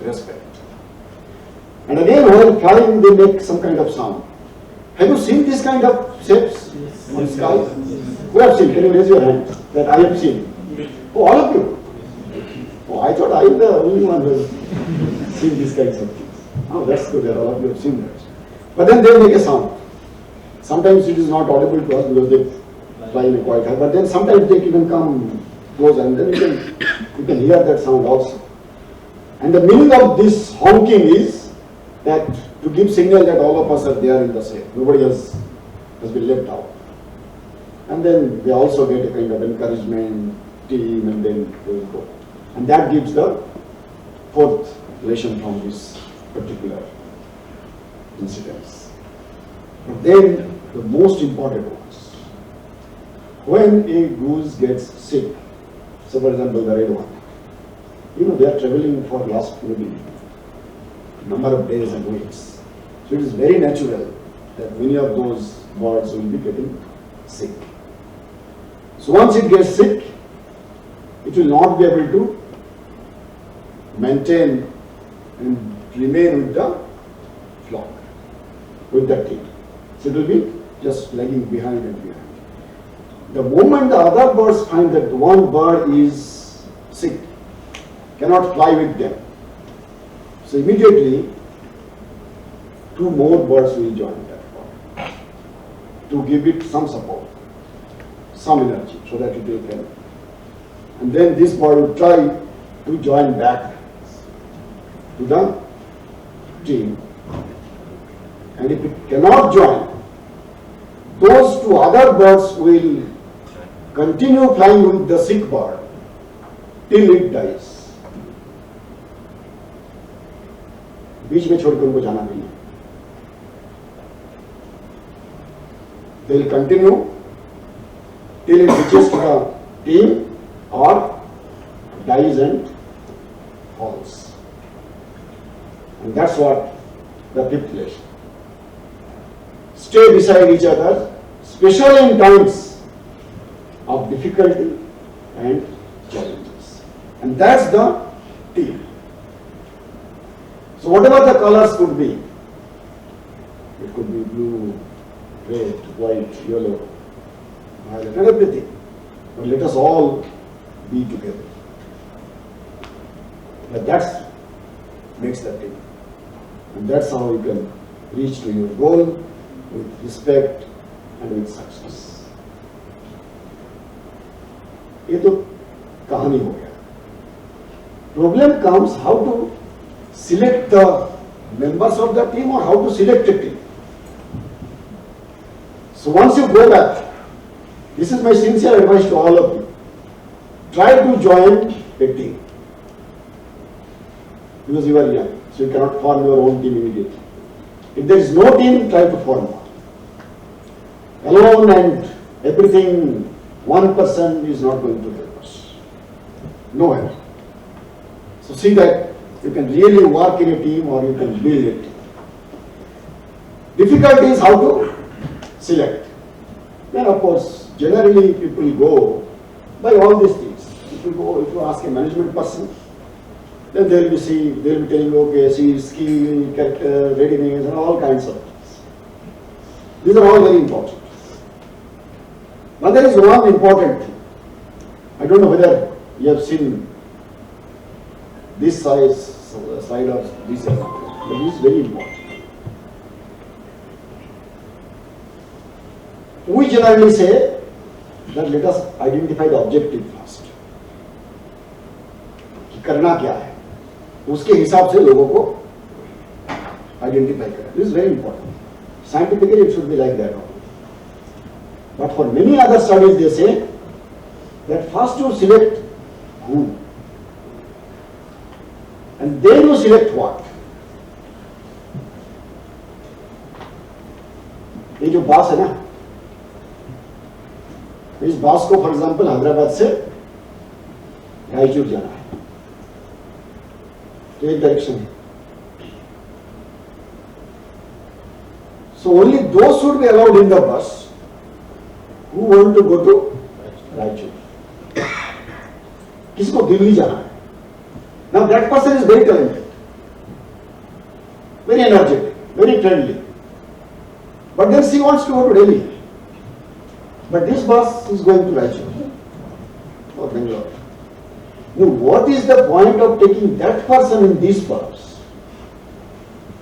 Speaker 4: respect. And again, while flying, they make some kind of sound. Have you seen this kind of shapes on the sky? Who have seen? Can you raise your hand? That I have seen. Oh, all of you. Oh, I thought I am the only one who has seen these kinds of things. Oh, that's good that all of you have seen that. But then they make a sound. Sometimes it is not audible to us because they fly in a quiet high, but then sometimes they even come close and then you can hear that sound also. And the meaning of this honking is that to give signal that all of us are there in the same. Nobody has been left out. And then they also get a kind of encouragement, team, and then they will go. And that gives the fourth relation from this particular incidents. But then the most important ones. When a goose gets sick, so for example the red one, they are traveling for last maybe number of days and weeks. So it is very natural that many of those birds will be getting sick. So once it gets sick, it will not be able to maintain and remain with the flock, with the team. So it will be just lagging behind and behind. The moment the other birds find that one bird is sick, cannot fly with them, so immediately 2 more birds will join that bird to give it some support, some energy, so that it will help. And then this bird will try to join back to the team. And if it cannot join, those 2 other birds will continue flying with the sick bird till it dies. बीच में छोड़कर उनको जाना नहीं है. They will continue till it reaches to the team or dies and falls. And that's what the fifth relation. Stay beside each other, especially in times of difficulty and challenges. And that's the team. So whatever the colors could be, it could be blue, red, white, yellow, violet, and everything. But let us all be together. But that makes the team. And that's how you can reach to your goal with respect and with success. ये तो कहानी हो गया. Problem comes how to select the members of the team or how to select a team. So once you go back, this is my sincere advice to all of you. Try to join a team. Because you are young, so you cannot form your own team immediately. If there is no team, try to form one. Alone and everything, one person is not going to help us. No help. So see that you can really work in a team or you can build a team. Difficulty is how to select. Then of course, generally people go by all these things. If you ask a management person, then they will be telling you, okay, see skill, character, readiness, and all kinds of things. These are all very important. But there is one important thing. I don't know whether you have seen this side of this example, but this is very important. We generally say that let us identify the objective first. कि करना क्या है, उसके हिसाब से लोगों को identify करें. This is very important. Scientifically it should be like that. But for many other studies they say that first you select who and then you select what. ये जो बास है ना, इस बास को फॉर एग्जांपल हैदराबाद से रायचूर जाना है, तो एक डायरेक्शन है. So only those should be allowed in the bus who want to go to Raichur. किसको दिल्ली जाना है. Now that person is very talented, very energetic, very friendly, but then she wants to go to Delhi. But this bus is going to Raijur or Bangalore. Now, what is the point of taking that person in this bus?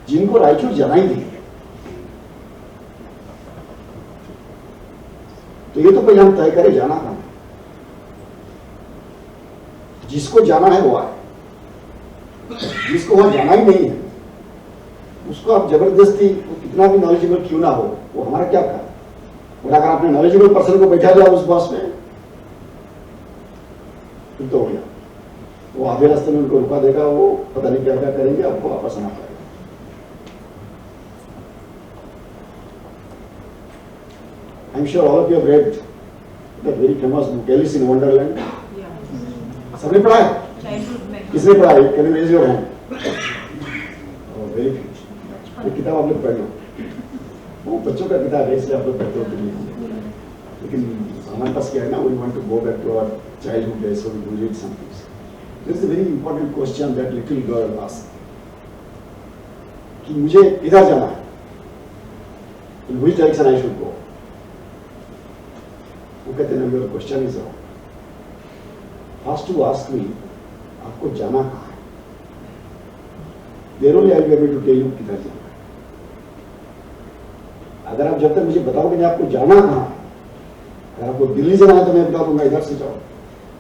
Speaker 4: जिनको रायचूर जाना ही नहीं. तो ये तो पहले हम तय करें जाना कहाँ है. जिसको जाना है वो आए, जिसको वहां जाना ही नहीं है उसको आप जबरदस्ती, वो कितना भी नॉलेजेबल क्यों ना हो, वो हमारा क्या काम. और अगर आपने नॉलेजेबल पर्सन को बैठा दिया उस बस में, फिर तो हो गया. वो आधे रास्ते में उनको रुका देगा, वो पता नहीं क्या क्या करेंगे, आपको वापस आना पड़ेगा. I am sure all of you have read that very famous book Alice in Wonderland. सबने पढ़ा है? किसने पढ़ा है? Can you raise your hand? Very good. ये किताब आप लोग पढ़ लो. वो बच्चों का किताब है, इसलिए आप लोग पढ़ते हो. लेकिन हमारे पास क्या है ना, we want to go back to our childhood days, so we read some things. This is a very important question that little girl asked कि मुझे इधर जाना है, in which direction I should go. वो कहते हैं your question is wrong. First to ask me आपको जाना कहाँ है, there only I will be able to tell you किधर जाना है. अगर आप जब तक मुझे बताओगे नहीं आपको जाना कहाँ है, अगर आपको दिल्ली जाना है तो मैं बता दूंगा इधर से जाओ,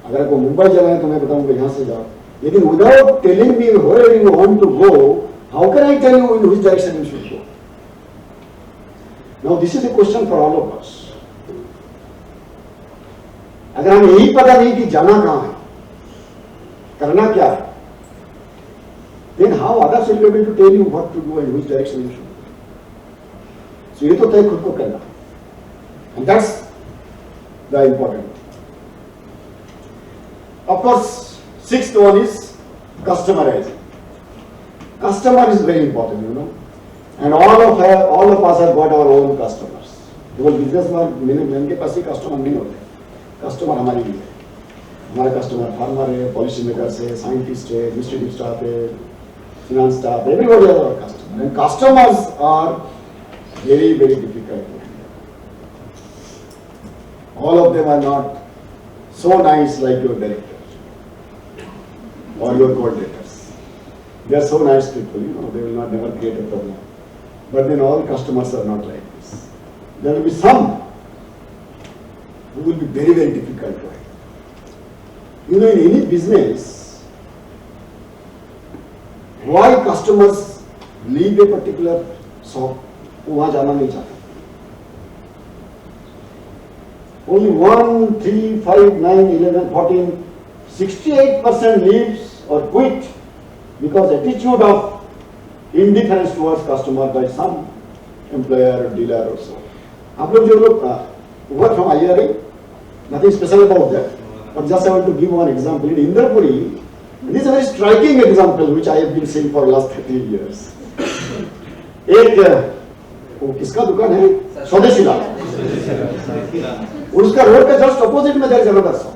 Speaker 4: अगर आपको मुंबई जाना है तो मैं बताऊंगा यहाँ से जाओ. लेकिन without telling me where you want to go, how can I tell you in which direction you should go. Now this is a question for all of us. अगर हमें यही पता नहीं कि जाना कहाँ है, करना क्या है, then how others will be able to tell you what to do and which direction you should go. So ये तो तय खुद को करना, and that's the important. Of course, sixth one is customizing. Customer is very important, you know, and all of us have got our own customers. केवल businessman के पास ही customer नहीं होते. कस्टमर हमारे लिए है. हमारा कस्टमर फार्मर है, पॉलिसी मेकर्स है, साइंटिस्ट है, एडमिनिस्ट्रेटिव स्टाफ है, finance staff, everybody has our customers. And customers are very, very difficult to handle. All of them are not so nice like your director or your coordinators. They are so nice people, they will not never create a problem. But then all customers are not like this. There will be some who will be very, very difficult to handle. In any business, why customers leave a particular shop, वहाँ जाना नहीं चाहते. Only 1, 3, 5, 9, 11, 14, 68% leaves or quit because attitude of indifference towards customer by some employer or dealer or so. आप लोग जो लोग work from IRA, nothing special about that. But just I want to give one example. In Indrapuri, this is a very striking example which I have been seeing for last 30 years. एक वो किसका दुकान है? स्वदेशी लाल. उसका road का just opposite में there is another shop.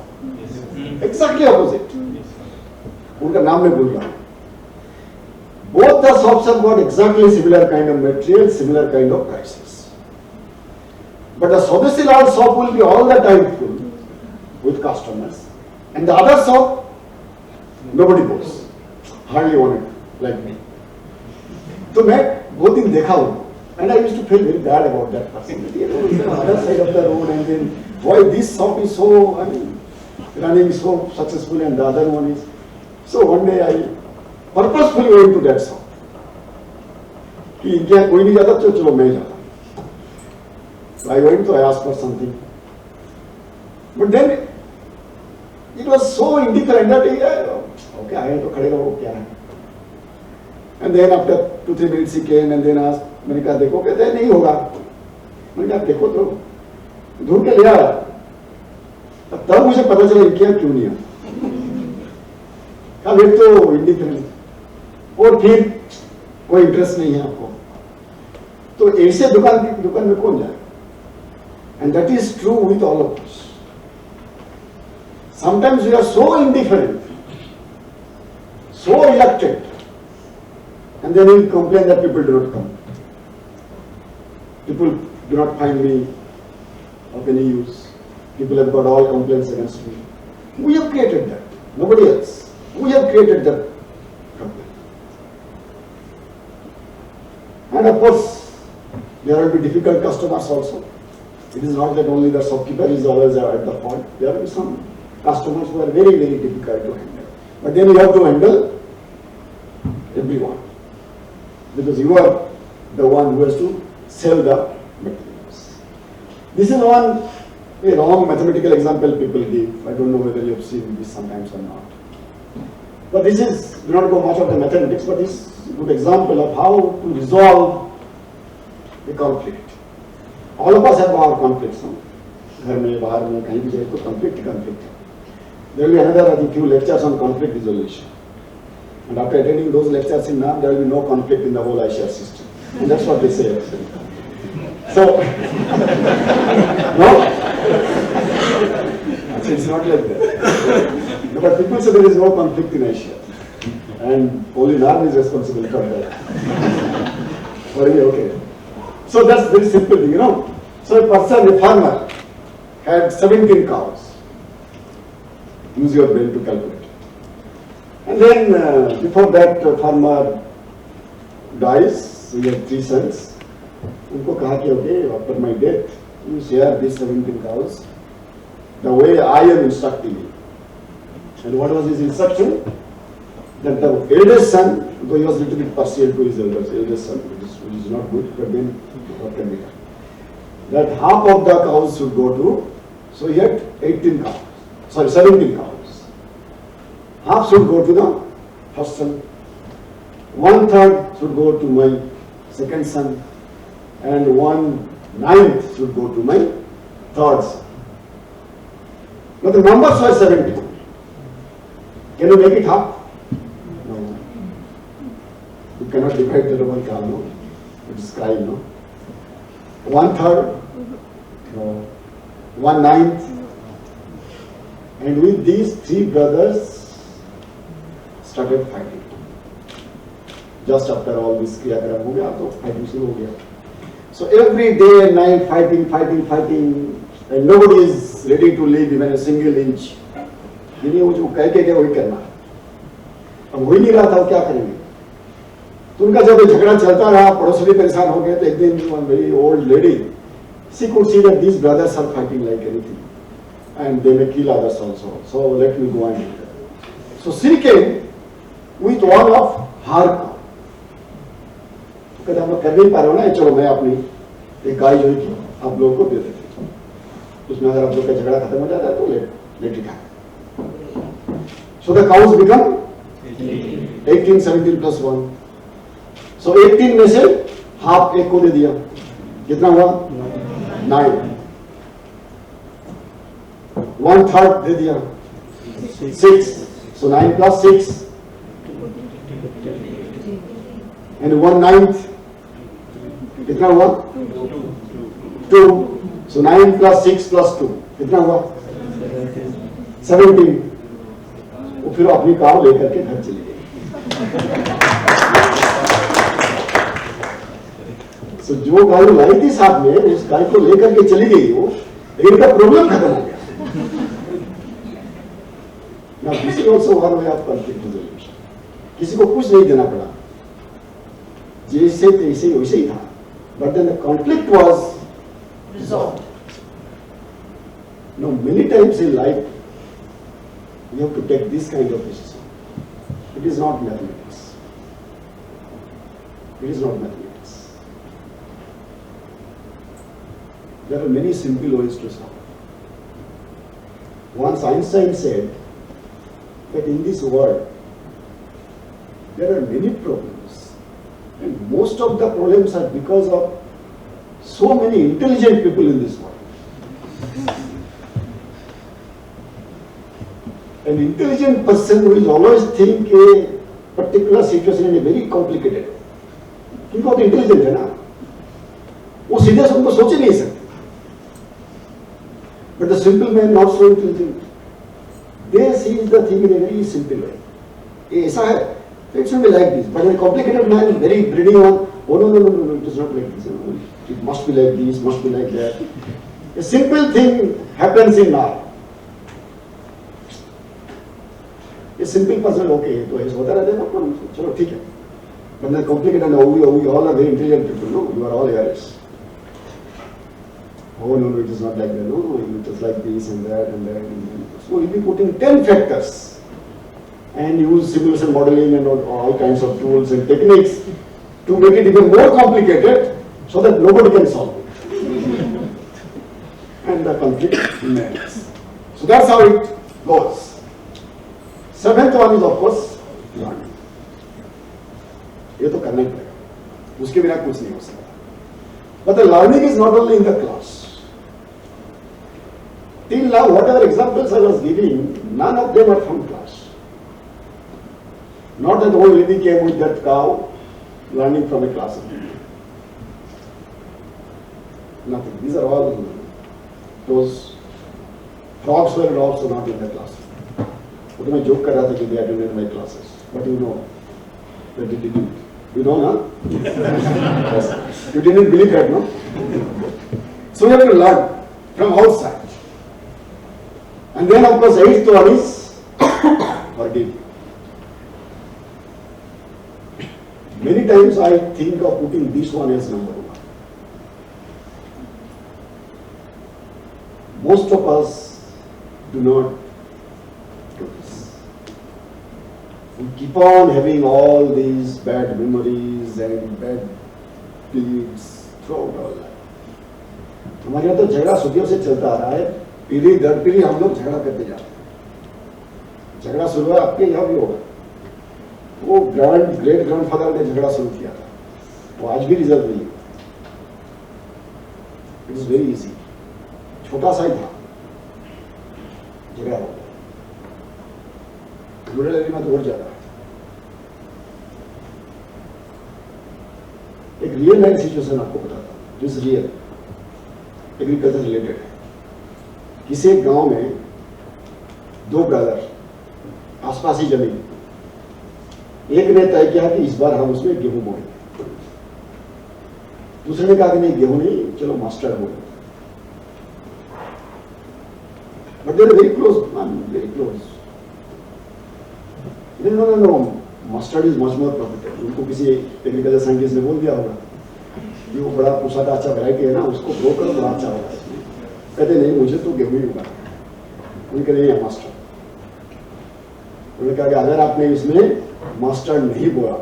Speaker 4: Exactly opposite. उनका नाम मैं भूल रहा हूँ. Both the shops have got exactly similar kind of material, similar kind of prices. But the Swetha Lal shop will be all the time full with customers, and the other shop nobody goes, hardly one like me. So मैं बहुत दिन देखा हूँ, and I used to feel very bad about that person. It's the other side of the road, and then why this shop is so, running so successful, and the other one is. So one day I purposefully went to that shop. कि इनके यहाँ कोई नहीं जाता तो चलो मैं जाता. So I went to ask for something, but then it was so indifferent that okay, आए तो खड़े रहो क्या है. And then after 2-3 minutes he came and then asked, मैंने कहा देखो, कहते हैं नहीं होगा. मैंने कहा देखो तो ढूंढ के ले आया. तब मुझे पता चला इनके यहाँ क्यों नहीं आया. अब एक तो इंडिफरेंट और फिर कोई इंटरेस्ट नहीं है आपको, तो ऐसे दुकान में कौन जाए. And that is true with all of us. Sometimes we are so indifferent, so elected, and then we complain that people do not come. People do not find me of any use. People have got all complaints against me. We have created that, nobody else. We have created that problem. And of course, there will be difficult customers also. It is not that only the shopkeeper is always at the fault. There will be some customers who are very, very difficult to handle. But then you have to handle everyone, because you are the one who has to sell the materials. This is one a wrong mathematical example people give. I don't know whether you have seen this sometimes or not. But this is, do not go much of the mathematics, but this is a good example of how to resolve a conflict. All of us have our conflicts. घर में, बाहर में, कहीं भी जाए तो conflict है. There will be another, I think, few lectures on conflict resolution. And after attending those lectures in NAARM, there will be no conflict in the whole ICAR system. And that's what they say actually. So, no? Actually, it's not like that. No, but people say there is no conflict in ICAR. And only NAARM is responsible for that. Okay. So that's very simple thing, So a person, a farmer, had 17 cows. Use your brain to calculate. And then before that farmer dies, he had 3 sons. उनको कहा कि okay, after my death, you share these 17 cows the way I am instructing you. And what was his instruction? That the eldest son, though he was a little bit partial to his eldest son, which is not good, but then what can be done? That half of the cows should go to, so he had 17 cows. Half should go to the first son, 1/3 should go to my second son, and 1/9 should go to my third son. But the numbers were 17. Can you make it half? No. You cannot divide the Roman cow, no. It is scribe, no. 1/3, no. 1/9. And with these 3 brothers started fighting. Just after all this kriyakram ho gaya, to fighting shuru ho gaya. So every day and night fighting, and nobody is ready to leave even a single inch. वो जो कह के गया वही करना. अब हो ही नहीं रहा था, क्या करेंगे? तो उनका जब झगड़ा चलता रहा, पड़ोसी भी परेशान हो गए, तो एक दिन one very old lady, she could see that these brothers are fighting like anything and they may kill others also, so let me go and so she came with one of her cow. कहते हम लोग कर नहीं पा रहे हो ना, चलो मैं अपनी एक गाय जो थी आप लोगों को दे देती हूँ, उसमें अगर आप लोग का झगड़ा खत्म हो जाता है तो let it happen. So the cows become 18, 17 plus 1, so 18 में से हाफ एक को दे दिया, कितना हुआ 9, 1/3 दे दिया 6, so 9 plus 6 and 1/9 कितना हुआ 2, so 9 plus 6 plus 2 कितना हुआ 17। वो फिर अपनी कार लेकर के घर चली गई। so, जो गाय लाई थी साथ में, उस गाय को लेकर के चली गई वो, लेकिन इनका प्रॉब्लम खत्म हो गया। Now, this is also one way of conflict resolution. किसी को कुछ नहीं देना पड़ा, जैसे तैसे वैसे ही था, but then the conflict was resolved. Now, many times in life, we have to take this kind of decision. It is not mathematics. It is not mathematics. There are many simple ways to solve. Once Einstein said that in this world, there are many problems, and most of the problems are because of so many intelligent people in this world. An intelligent person will always think a particular situation in a very complicated way. क्योंकि वो तो intelligent है ना, वो सीधे से उनको सोच ही नहीं सकते। But the simple man, not so intelligent, they see the thing in a very simple way. ये ऐसा है, it should be like this. But a complicated man, very greedy one, oh no, it is not like this. It must be like this, must be like that. A simple thing happens in now. A simple person, okay, तो ऐसा होता रहता है ना, चलो ठीक है। But then complicated, we all are very intelligent people, no? You are all heirs. Oh no, it is not like that. No, it is like this and that and that. So if you put in 10 factors and use simulation modeling and all kinds of tools and techniques to make it even more complicated so that nobody can solve it. And the conflict remains. So that's how it goes. Seventh one is of course learning. ये तो करना ही पड़ेगा, उसके बिना कुछ नहीं हो सकता। But the learning is not only in the class. Till now, whatever examples I was giving, none of them are from class. Not that old lady came with that cow, learning from a class. Nothing. These are all those frogs were also not in the class. वो तो मैं joke कर रहा था कि they attended my classes, but you know that they didn't. You know, na? Yes. You didn't believe that, no? So you have to learn from outside. And then of course, eighth one is forgive. Many times I think of putting this one as number one. Most of us do not do this. We keep on having all these bad memories and bad deeds throughout our life. हमारे यहाँ तो झगड़ा सदियों से चलता आ रहा है, पीढ़ी दर पीढ़ी हम लोग झगड़ा करते जाते हैं। झगड़ा शुरू है आपके यहाँ भी होगा। वो ग्रेट ग्रैंडफादर ने झगड़ा शुरू किया था, वो आज भी रिजल्ट नहीं है। इट इज वेरी इजी, छोटा सा ही था, झगड़ा हो गया। रूरल एरिया में तो और ज्यादा है। एक रियल लाइफ सिचुएशन आपको बताता हूँ, दिस रियल एग्रीकल्चर रिलेटेड है। किसी एक गांव में दो ब्रदर, आसपास ही जमीन, एक ने तय किया कि इस बार हम उसमें गेहूं बोएंगे, दूसरे ने कहा कि नहीं गेहूं नहीं, चलो मास्टर बोएंगे। But they are very close, very close. No, mustard is much more profitable. उनको किसी एग्रीकल्चर साइंटिस्ट ने बोल दिया होगा कि वो बड़ा पुसादा अच्छा वैरायटी है ना, उसको ग्रो करो, बड़ा अच्छा होगा इसमें। कहते नहीं, मुझे तो गेहूं ही होगा। उनके लिए मस्टर्ड। उन्होंने कहा कि अगर आपने इसमें मस्टर्ड नहीं बोया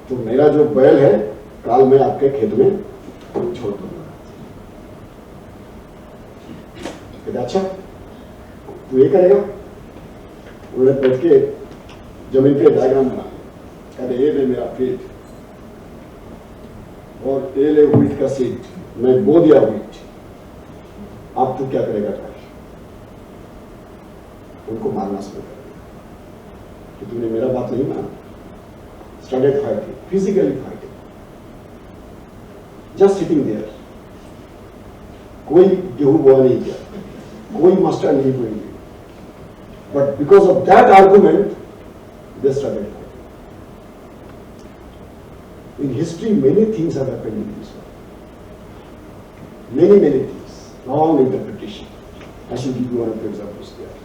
Speaker 4: तो मेरा जो बैल है काल मैं आपके खेत में छोड़ दूंगा। कहते अच्छा तू ये करेगा? उन्होंने बैठ के जमीन पे डायग्राम बना, कहते ये ले मेरा पेट और ये ले व्हीट का सीड, मैं बो दिया व्हीट, अब तू क्या करेगा? उनको मारना शुरू कर कि तुमने मेरा बात नहीं माना। Started fighting, physically fighting, just sitting there. कोई गेहूं बोआ नहीं किया, कोई मस्टर्ड नहीं बोई, but because of that argument they started fighting. In history many things have happened in this world, many things, wrong interpretation. I should give you one of the examples there.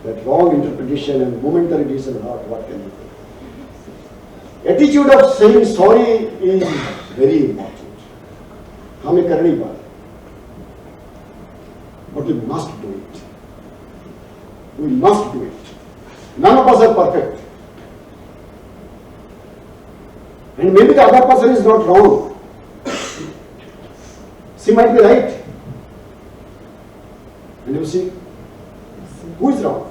Speaker 4: That wrong interpretation and momentary decision, what can you do? Attitude of saying sorry is very important. हमें करनी पड़े, but we must do it. We must do it. None of us are perfect, and maybe the other person is not wrong. She might be right, and you see who is wrong.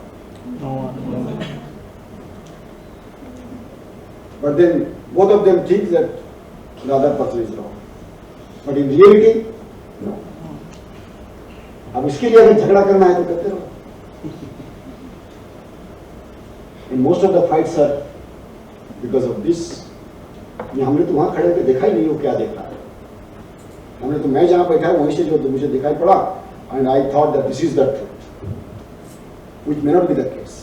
Speaker 4: But then both of them think that the other person is wrong. But in reality, no. अब इसके लिए अगर झगड़ा करना है तो करते रहो. And most of the fights are because of this. हमने तो वहां खड़े होकर देखा ही नहीं वो क्या देख रहा है. हमने तो मैं जहां बैठा वहीं से जो मुझे दिखाई पड़ा, and I thought that this is the truth, which may not be the case.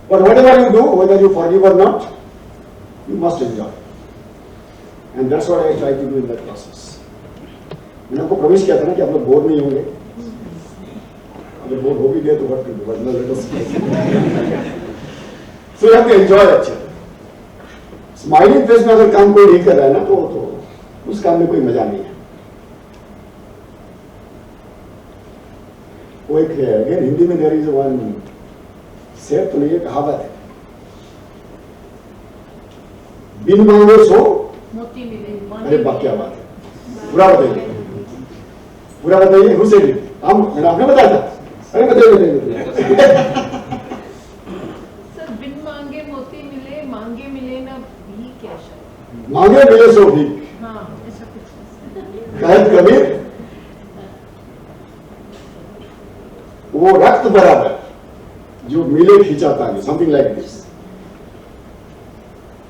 Speaker 4: But whatever you do, whether you forgive or not, you must enjoy. And that's what I try to do in that process. मैंने आपको promise किया था ना कि आप लोग bore नहीं होंगे. अगर बोर हो भी गए तो what to do? But no, let us so you have to enjoy actually. Smiling face में अगर काम कोई नहीं कर रहा है ना तो उस काम में कोई मजा नहीं है. वो एक अगेन हिंदी में देयर इज वन शेर तो नहीं है, कहावत है, बिन मांगे सो
Speaker 5: मोती मिले.
Speaker 4: अरे बात क्या बात है, पूरा बताइए, पूरा बताइए. Who said it? हम मैंने आपने बताया था. अरे बताइए.
Speaker 5: सर बिन मांगे मोती मिले, मांगे मिले ना भी क्या शायद.
Speaker 4: मांगे मिले सो भी.
Speaker 5: हाँ ऐसा कुछ.
Speaker 4: कहत कबीर वो रक्त बराबर जो मिले खींचाता है, समथिंग लाइक दिस.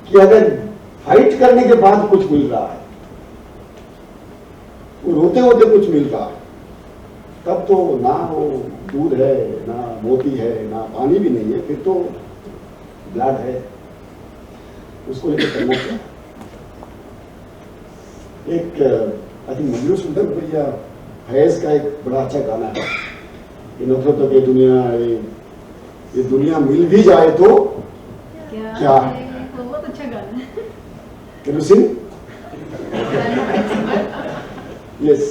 Speaker 4: कि अगर फाइट करने के बाद कुछ मिल रहा है, वो रोते होते कुछ मिल रहा है, तब तो ना वो दूध है, ना मोती है, ना पानी भी नहीं है, फिर तो ब्लड है. उसको लेकर करना क्या? एक आई थिंक मंजूर सुल्तान भैया फैज का एक बड़ा अच्छा गाना है, नफरतों की दुनिया, ये दुनिया मिल भी जाए तो क्या है?
Speaker 5: बहुत अच्छा गाना है.
Speaker 4: Can you sing? Yes.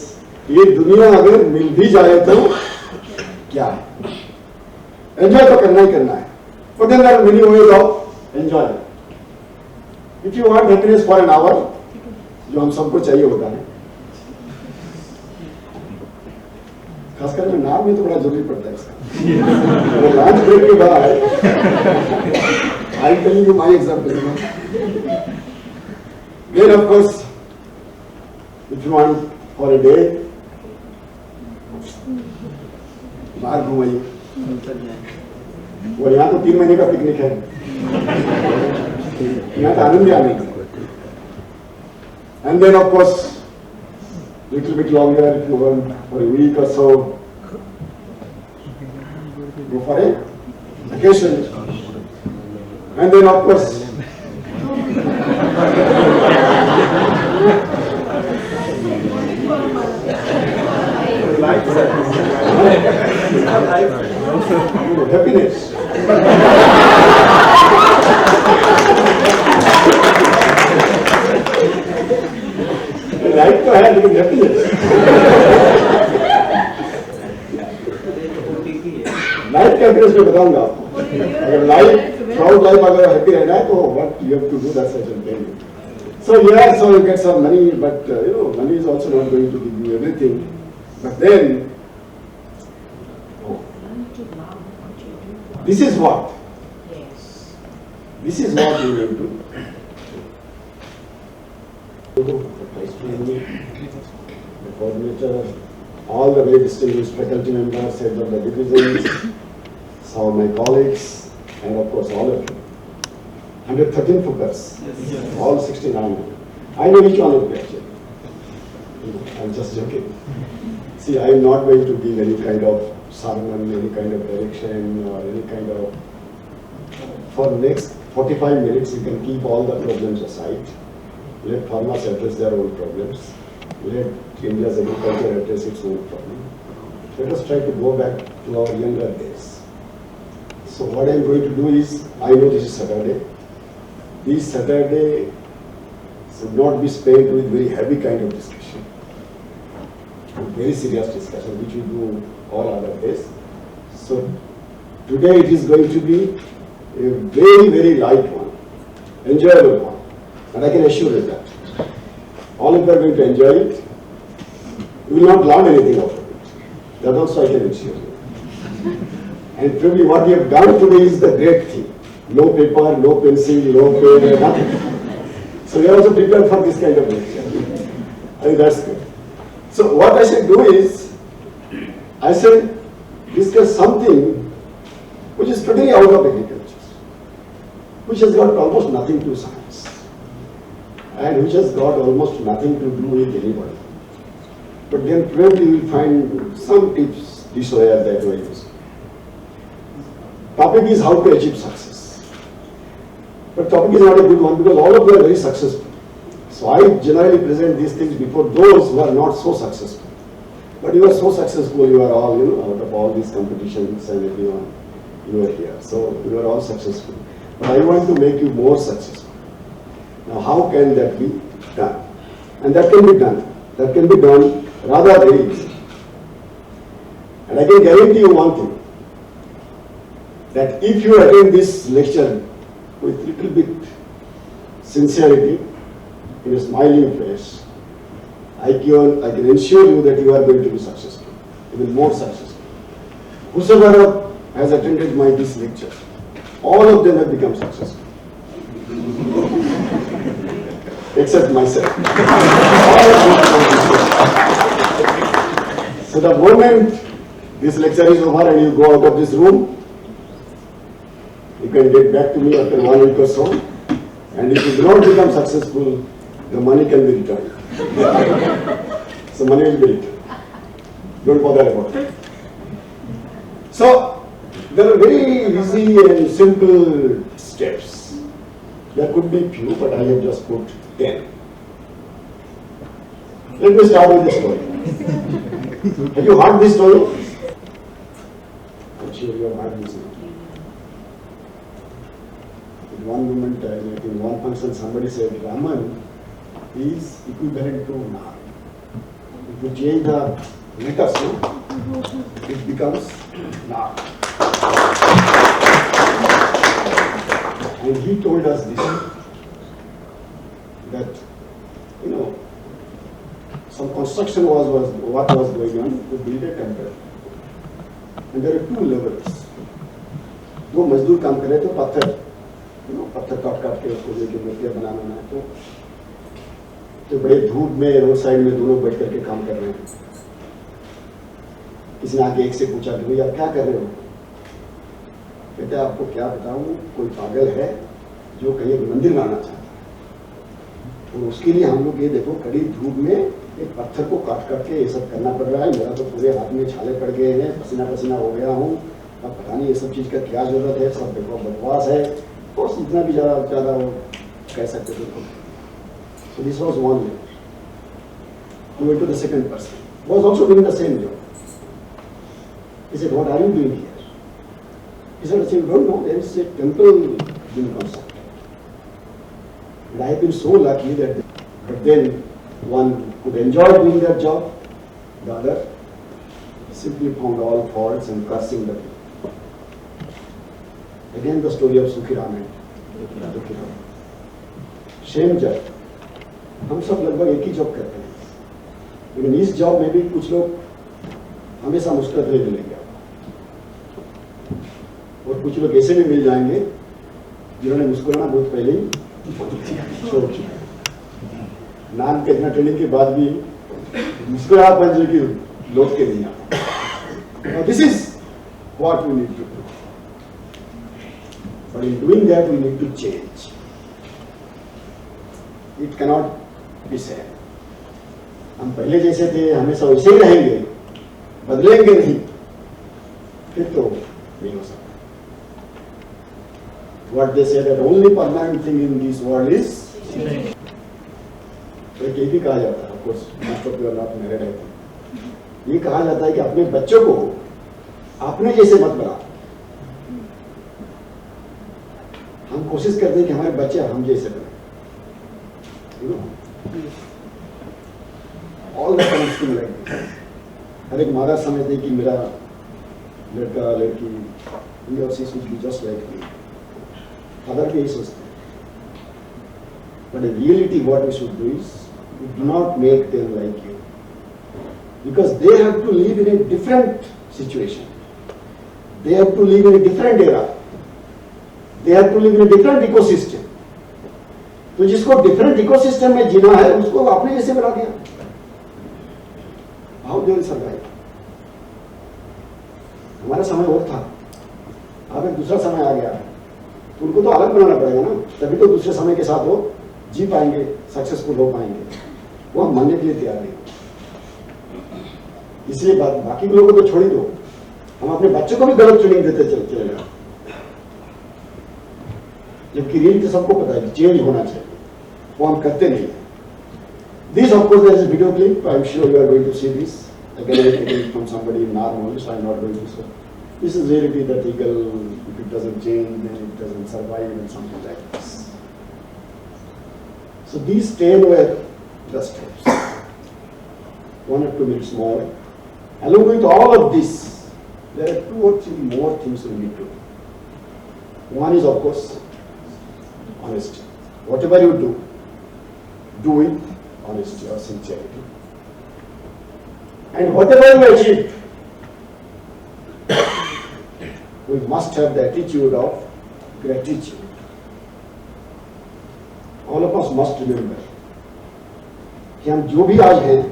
Speaker 4: ये दुनिया अगर मिल भी जाए तो क्या है? एंजॉय तो करना ही करना है. But then there are many ways of enjoying. If you want happiness for an hour, जो हम सबको चाहिए होता है, खासकर में नाम में तो बड़ा जरूरी पड़ता है इसका. लंच ब्रेक के बाद I telling you my example. Then of course, if you want for a day, बाहर घूमाइए. और यहाँ तो 3 महीने का पिकनिक है, यहाँ तो आनंद ही आने का. And then of course, little bit longer if you want for a week or so, go for a vacation. And then of course, happiness. anything left in it. Life के एड्रेस में बताऊंगा आपको अगर लाइफ प्राउड लाइफ अगर happy रहना है तो what you have to do that's certain so yeah so you get some money but you know money is also not going to give you everything but then this is what you need to the coordinator, all the very distinguished faculty members, heads of the divisions, some of my colleagues, and of course all of you. 113 FOCARS, all 69. I know each one of you actually. I'm just joking. See, I am not going to give any kind of sermon, any kind of direction, or any kind of. For next 45 minutes, you can keep all the problems aside. Let farmers address their own problems. Let India's agriculture address its own problem. Let us try to go back to our younger days. So what I am going to do is, I know this is Saturday. This Saturday should not be spent with very heavy kind of discussion. Very serious discussion, which we do all other days. So today it is going to be a very, very light one, enjoyable one. And I can assure you that. All of you are going to enjoy it. You will not learn anything out of it. That also I can assure you. And probably what we have done today is the great thing. No paper, no pencil, no pen, nothing. So we are also prepared for this kind of lecture. I think that's good. So what I should do is, I should discuss something which is totally out of agriculture, which has got almost nothing to science, and which has got almost nothing to do with anybody. But then probably you will find some tips this way or that way. Topic is how to achieve success. But topic is not a good one because all of them are very successful. So I generally present these things before those who are not so successful. But you are so successful, you are all, out of all these competitions and everyone, you are here. So you are all successful. But I want to make you more successful. Now how can that be done? And that can be done. That can be done rather very easy. And I can guarantee you one thing, that if you attend this lecture with little bit sincerity, in a smiling face, I can ensure you that you are going to be successful, even more successful. Whosoever has attended this lecture, all of them have become successful. Except myself. So the moment this lecture is over and you go out of this room, you can get back to me after 1 week or so. And if you do not become successful, the money can be returned. So money will be returned. Don't bother about it. So there are very easy and simple steps. There could be few, but I have just put 10. Let me start with this story. Have you heard this story? I'm sure you have heard this story. In one moment, in one function, somebody said, Raman is equivalent to NAARM. If you change the letters, it becomes NAARM. And he told us this, that, some construction was what was going on to build a temple. And there are two levels. दो मजदूर काम कर रहे थे, पत्थर काट के उसको लेके मूर्तियां बनाना है, तो बड़े धूप में रोड साइड में दोनों बैठ करके काम कर रहे हैं. किसी ने आके एक से पूछा कि भैया आप क्या कर रहे हो? कहते हैं आपको क्या बताऊं, कोई पागल है जो कहीं एक मंदिर बनाना चाहता है, तो उसके लिए हम लोग ये देखो कड़ी धूप में एक पत्थर को काट करके ये सब करना पड़ रहा है. मेरा तो पूरे हाथ में छाले पड़ गए हैं, पसीना पसीना हो गया हूँ, अब पता नहीं ये सब चीज का क्या जरूरत है, सब देखो बकवास है, और इतना भी ज्यादा वो कह सकते थे. So this was one way. We went to the second person, who was also doing the same job. He said, what are you doing here? He said, you don't know, there is a temple being constructed. And I have been so lucky that, but then One could enjoy doing their job, the other simply found all faults and cursing them. Again, the story of Sukhi Raman. Shame job. हम सब लगभग एक ही job करते हैं, लेकिन इस job में भी कुछ लोग हमेशा मुस्कुराते हुए मिलेंगे आपको, और कुछ लोग ऐसे भी मिल जाएंगे जिन्होंने मुस्कुराना बहुत पहले ही छोड़ चुके हैं। नाम के इतना ट्रेनिंग के बाद भी मुस्कुराहट बन जाएगी, लोग के नहीं आता। This is what we need to do, but in doing that we need to change. It cannot be same हम पहले जैसे थे हमेशा वैसे ही रहेंगे, बदलेंगे नहीं, फिर तो नहीं हो सकता। What they say that only permanent thing in this world is change. तो ये भी कहा जाता है, of course, most of you are not married, I think. ये कहा जाता है कि अपने बच्चों को अपने जैसे मत बना। हम कोशिश करते हैं कि हमारे बच्चे हम जैसे बने। All the parents feel like this. हर एक मदर समझते कि मेरा लड़का लड़की he or she should be just like me. Other भी यही सोचते हैं, but in reality what we should do is we do not make them like you, because they have to live in a different situation, they have to live in a different era, they have to live in a different ecosystem. तो जिसको different ecosystem में जीना है उसको आपने जैसे बना दिया, how they will survive. हमारा समय और था, अब एक दूसरा समय आ गया, तो उनको तो अलग बनाना पड़ेगा ना, तभी तो दूसरे समय के साथ वो जी पाएंगे, सक्सेसफुल हो पाएंगे। वो हम मानने के लिए तैयार नहीं, इसलिए बाकी लोगों को तो छोड़ ही दो, हम अपने बच्चों को भी गलत ट्रेनिंग देते चलते हैं, जबकि रियलिटी सबको पता है कि चेंज होना चाहिए, वो हम करते नहीं है। This of course there is a video clip, I am sure you are going to see this again from somebody in NARM only, so I am not going to say. This is reality that eagle, if it doesn't change, then it doesn't survive and something like this. So these 10 were the steps. 1 or 2 minutes more. Along with all of this, there are 2 or 3 more things we need to do. One is, of course, honesty. Whatever you do with honesty or sincerity. And whatever you achieve, we must have the attitude of gratitude. All of us must remember कि हम जो भी आज हैं,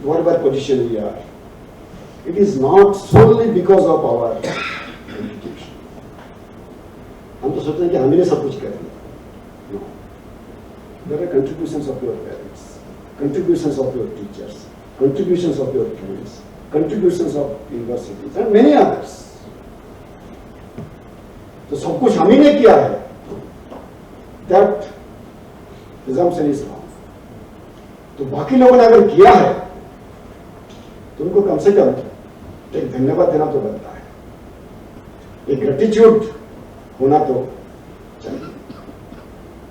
Speaker 4: whatever position we are, it is not solely because of our education. हम तो सोचते हैं कि हमने सब कुछ कर दिया। No. There are contributions of your parents, contributions of your teachers, contributions of your friends, contributions of universities and many others. तो सब कुछ हम ही ने किया है, that assumption is wrong. तो बाकी लोगों ने अगर किया है तो उनको कम से कम एक धन्यवाद देना तो बनता है, एक ग्रेटिट्यूड होना तो चाहिए।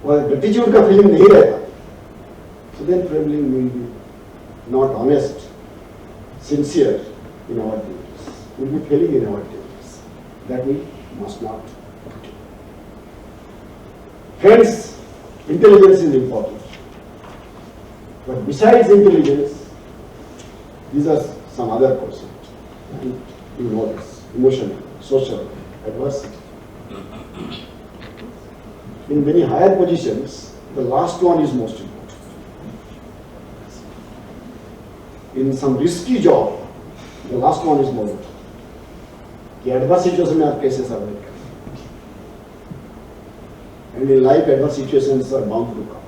Speaker 4: और ग्रेटिट्यूड का फीलिंग नहीं रहता, so then probably we will be not honest, sincere in our duties. We will be failing in our duties. That we must not do. Friends, intelligence is important. But besides intelligence, these are some other concepts. And you know this: emotional, social, adversity. In many higher positions, the last one is most important. In some risky job, the last one is more important. कि adverse situation में आप कैसे survive करें? And in life, adverse situations are bound to come.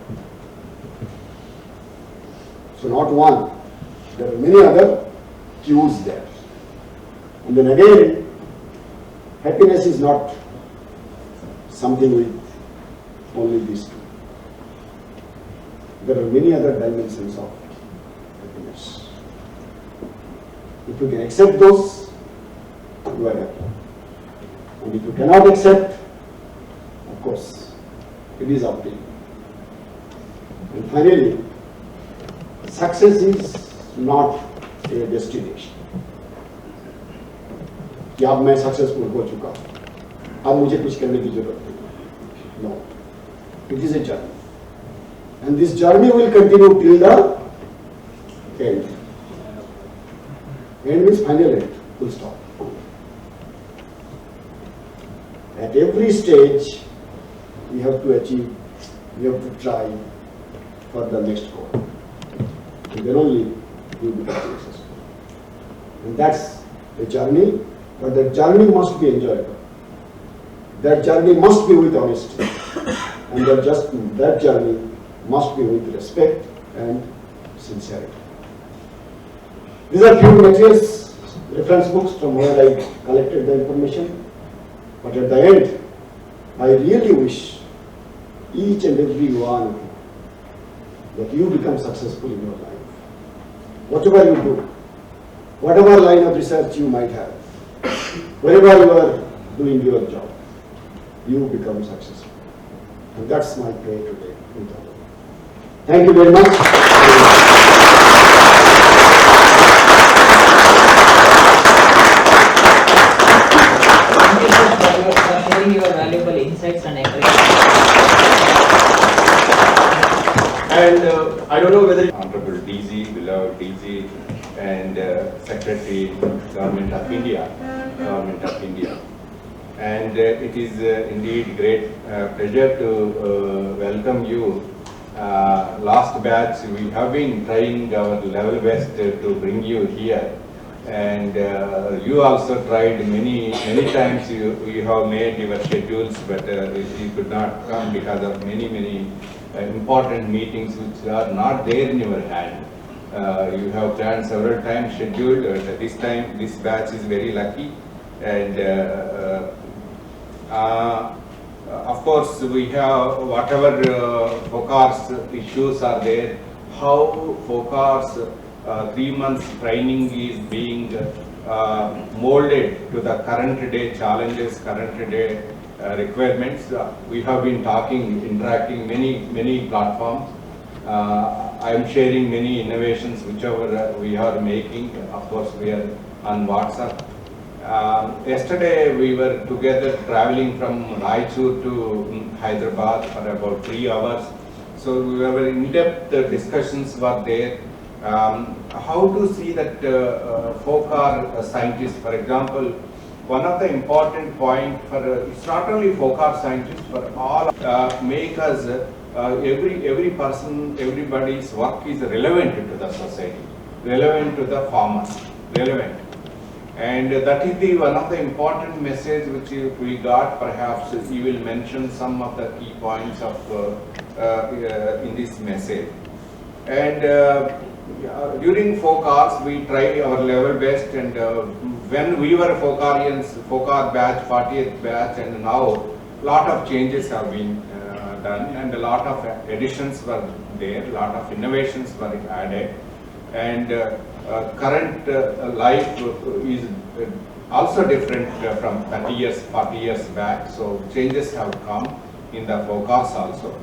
Speaker 4: So not one, there are many other cues there. And then again, happiness is not something with only these two. There are many other dimensions of happiness. If you can accept those, you are happy. And if you cannot accept, of course, it is up to you. And finally, success is not a destination. कि अब मैं successful हो चुका हूँ, अब मुझे कुछ करने की जरूरत नहीं. No, it is a journey, and this journey will continue till the end. End means final end, full stop. At every stage, we have to achieve, we have to try for the next goal. And then only you become successful. And that's a journey, but that journey must be enjoyable. That journey must be with honesty. And that journey must be with respect and sincerity. These are few materials, reference books from where I collected the information. But at the end, I really wish each and every one that you become successful in your life. Whatever you do, whatever line of research you might have, wherever you are doing your job, you become successful. And that's my prayer today. Thank you very much.
Speaker 2: Sharing your valuable insights and encouragement.
Speaker 3: And I don't know whether
Speaker 7: Honorable DG, beloved DG, and Secretary, Government of India, And it is indeed great pleasure to welcome you. Last batch, we have been trying our level best to bring you here. And you also tried many times. You have made your schedules, but you could not come because of many important meetings which are not there in your hand. You have planned several times scheduled. This time, this batch is very lucky, and of course we have whatever FOCARS issues are there. How FOCARS 3 months training is being molded to the current day challenges, current day requirements. We have been talking, interacting many platforms. I am sharing many innovations whichever we are making. Of course, we are on WhatsApp. Yesterday we were together traveling from Raichur to Hyderabad for about 3 hours. So we were in-depth discussions were there. How to see that FOCAR scientists, for example, one of the important point for it's not only FOCAR scientists, but all make us every person, everybody's work is relevant to the society, relevant to the farmers, relevant. And that is the one of the important message which we got. Perhaps you will mention some of the key points of in this message. And during FOCARS, we try our level best. And when we were FOCARians, FOCAR batch, 40th batch, and now lot of changes have been done, and a lot of additions were there, a lot of innovations were added. And current life is also different from 30 years, 40 years back. So changes have come in the FOCARS also.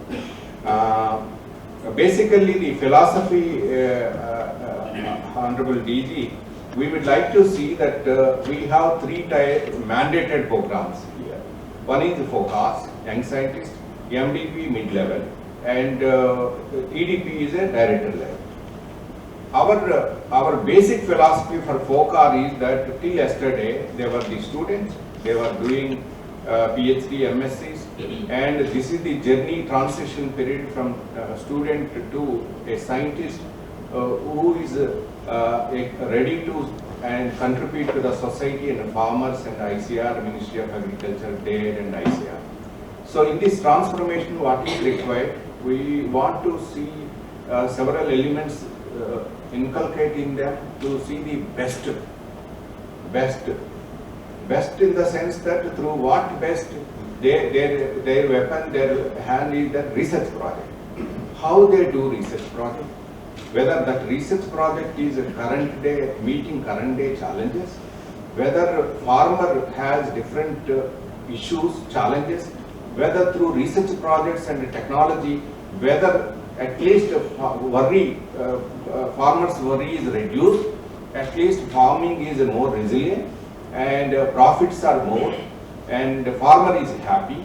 Speaker 7: Basically, the philosophy, Honorable DG, we would like to see that we have 3 mandated programs here. One is FOCARS, Young Scientist, MDP mid-level, and EDP is a director level. Our basic philosophy for FOCAR is that till yesterday they were the students, they were doing PhD, MScs, and this is the journey transition period from student to a scientist who is ready to and contribute to the society and farmers and ICAR, Ministry of Agriculture, DARE and ICAR. So in this transformation, what is required, we want to see several elements inculcate in them to see the best in the sense that through what best their weapon, their hand is the research project. How they do research project, whether that research project is a current day, meeting current day challenges, whether farmer has different issues, challenges, whether through research projects and technology, whether at least farmers' worry is reduced, at least farming is more resilient, and profits are more, and the farmer is happy,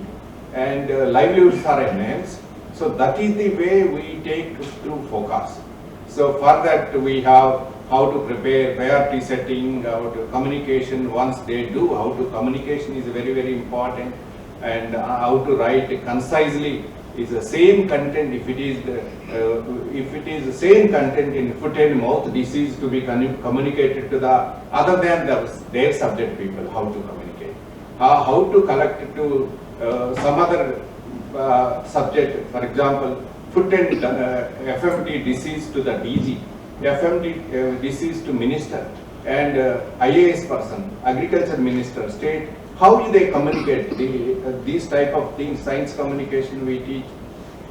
Speaker 7: and livelihoods are enhanced. So that is the way we take through FOCARS. So for that we have how to prepare, priority setting, how to communication once they do, how to communication is very, very important, and how to write concisely is the same content. If it is the same content in foot and mouth disease to be communicated to the other than their subject people, how to communicate, how to collect it to some other subject, for example, foot and FMD disease to the DG, FMD disease to minister, and IAS person, agriculture minister, state. How do they communicate these type of things? Science communication we teach,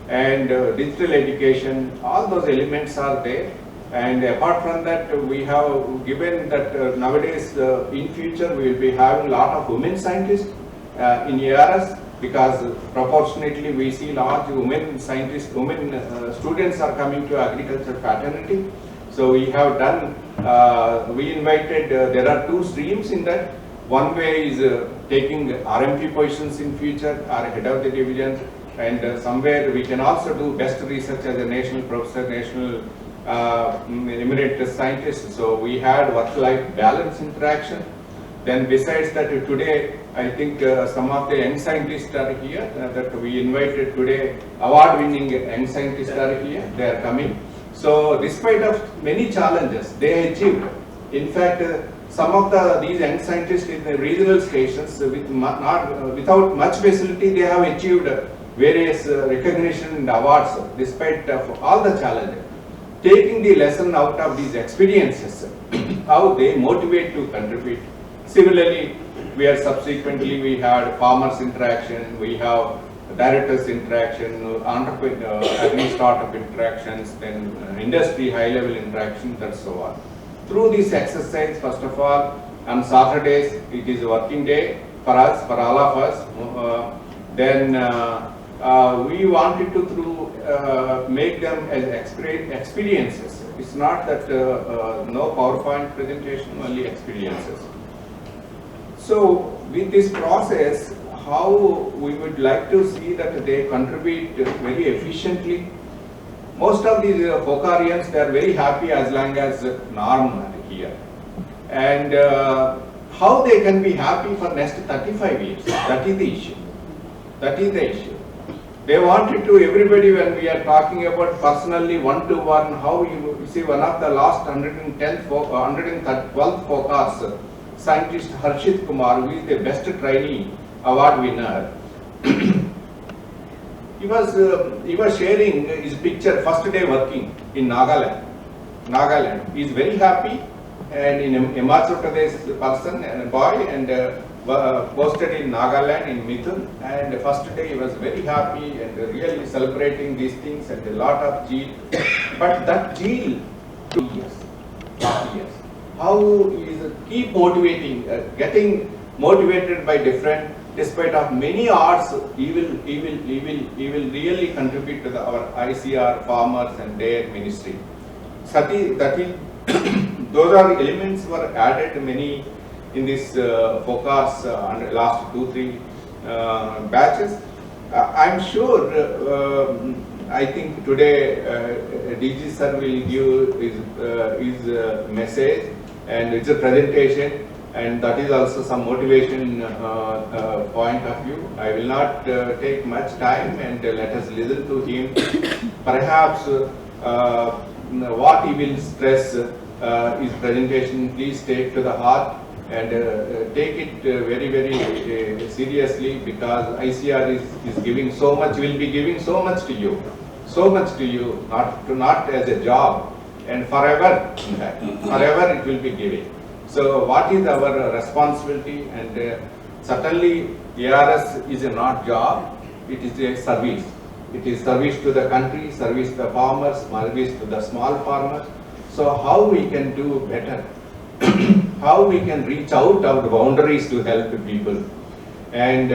Speaker 7: and digital education, all those elements are there. And apart from that, we have given that nowadays in future we will be having a lot of women scientists in ARS, because proportionately we see large women scientists, women students are coming to agriculture fraternity. So we have done, we invited, there are 2 streams in that. One way is taking RMP positions in future, or head of the division, and somewhere we can also do best research as a national professor, national emeritus scientist. So we had work-life balance interaction. Then besides that, today I think some of the young scientists are here that we invited today. Award-winning young scientists are here. They are coming. So despite of many challenges, they achieved. In fact, some of these young scientists in the regional stations, without much facility, they have achieved various recognition and awards despite of all the challenges. Taking the lesson out of these experiences, how they motivate to contribute. Similarly, we had farmers interaction, we have directors interaction, entrepreneur, startup interactions, then industry high level interactions, and so on. Through this exercise, first of all, on Saturdays, it is a working day for us, for all of us. Then we wanted to make them as experiences. It's not that no PowerPoint presentation, only experiences. So with this process, how we would like to see that they contribute very efficiently. Most of these FOCARians, they are very happy as long as NARM are here. And how they can be happy for next 35 years, that is the issue. That is the issue. They wanted to, everybody, when we are talking about personally one-to-one, how you see one of the last 112th FOCARS, scientist Harshit Kumar, who is the best trainee award winner. He was sharing his picture first day working in Nagaland. He is very happy, and in Himanshu Pathak person and a boy, and posted in Nagaland in Mithun, and first day he was very happy and really celebrating these things and a lot of zeal. But that zeal, 2 years, 40 years. How is keep motivating, getting motivated by different. Despite of many arts, he will really contribute to our ICR farmers and their ministry. Those are elements were added many in this FOCARS last 2-3 batches. I'm sure. I think today DG sir will give his message, and it's a presentation. And that is also some motivation point of view. I will not take much time, and let us listen to him. Perhaps what he will stress his presentation, please take to the heart and take it very, very seriously, because ICR is giving so much, will be giving so much to you, not as a job, and forever, in fact, forever it will be giving. So what is our responsibility? And certainly ARS is a not job, it is a service. It is service to the country, service to the farmers, service to the small farmers. So how we can do better? How we can reach out of the boundaries to help the people? And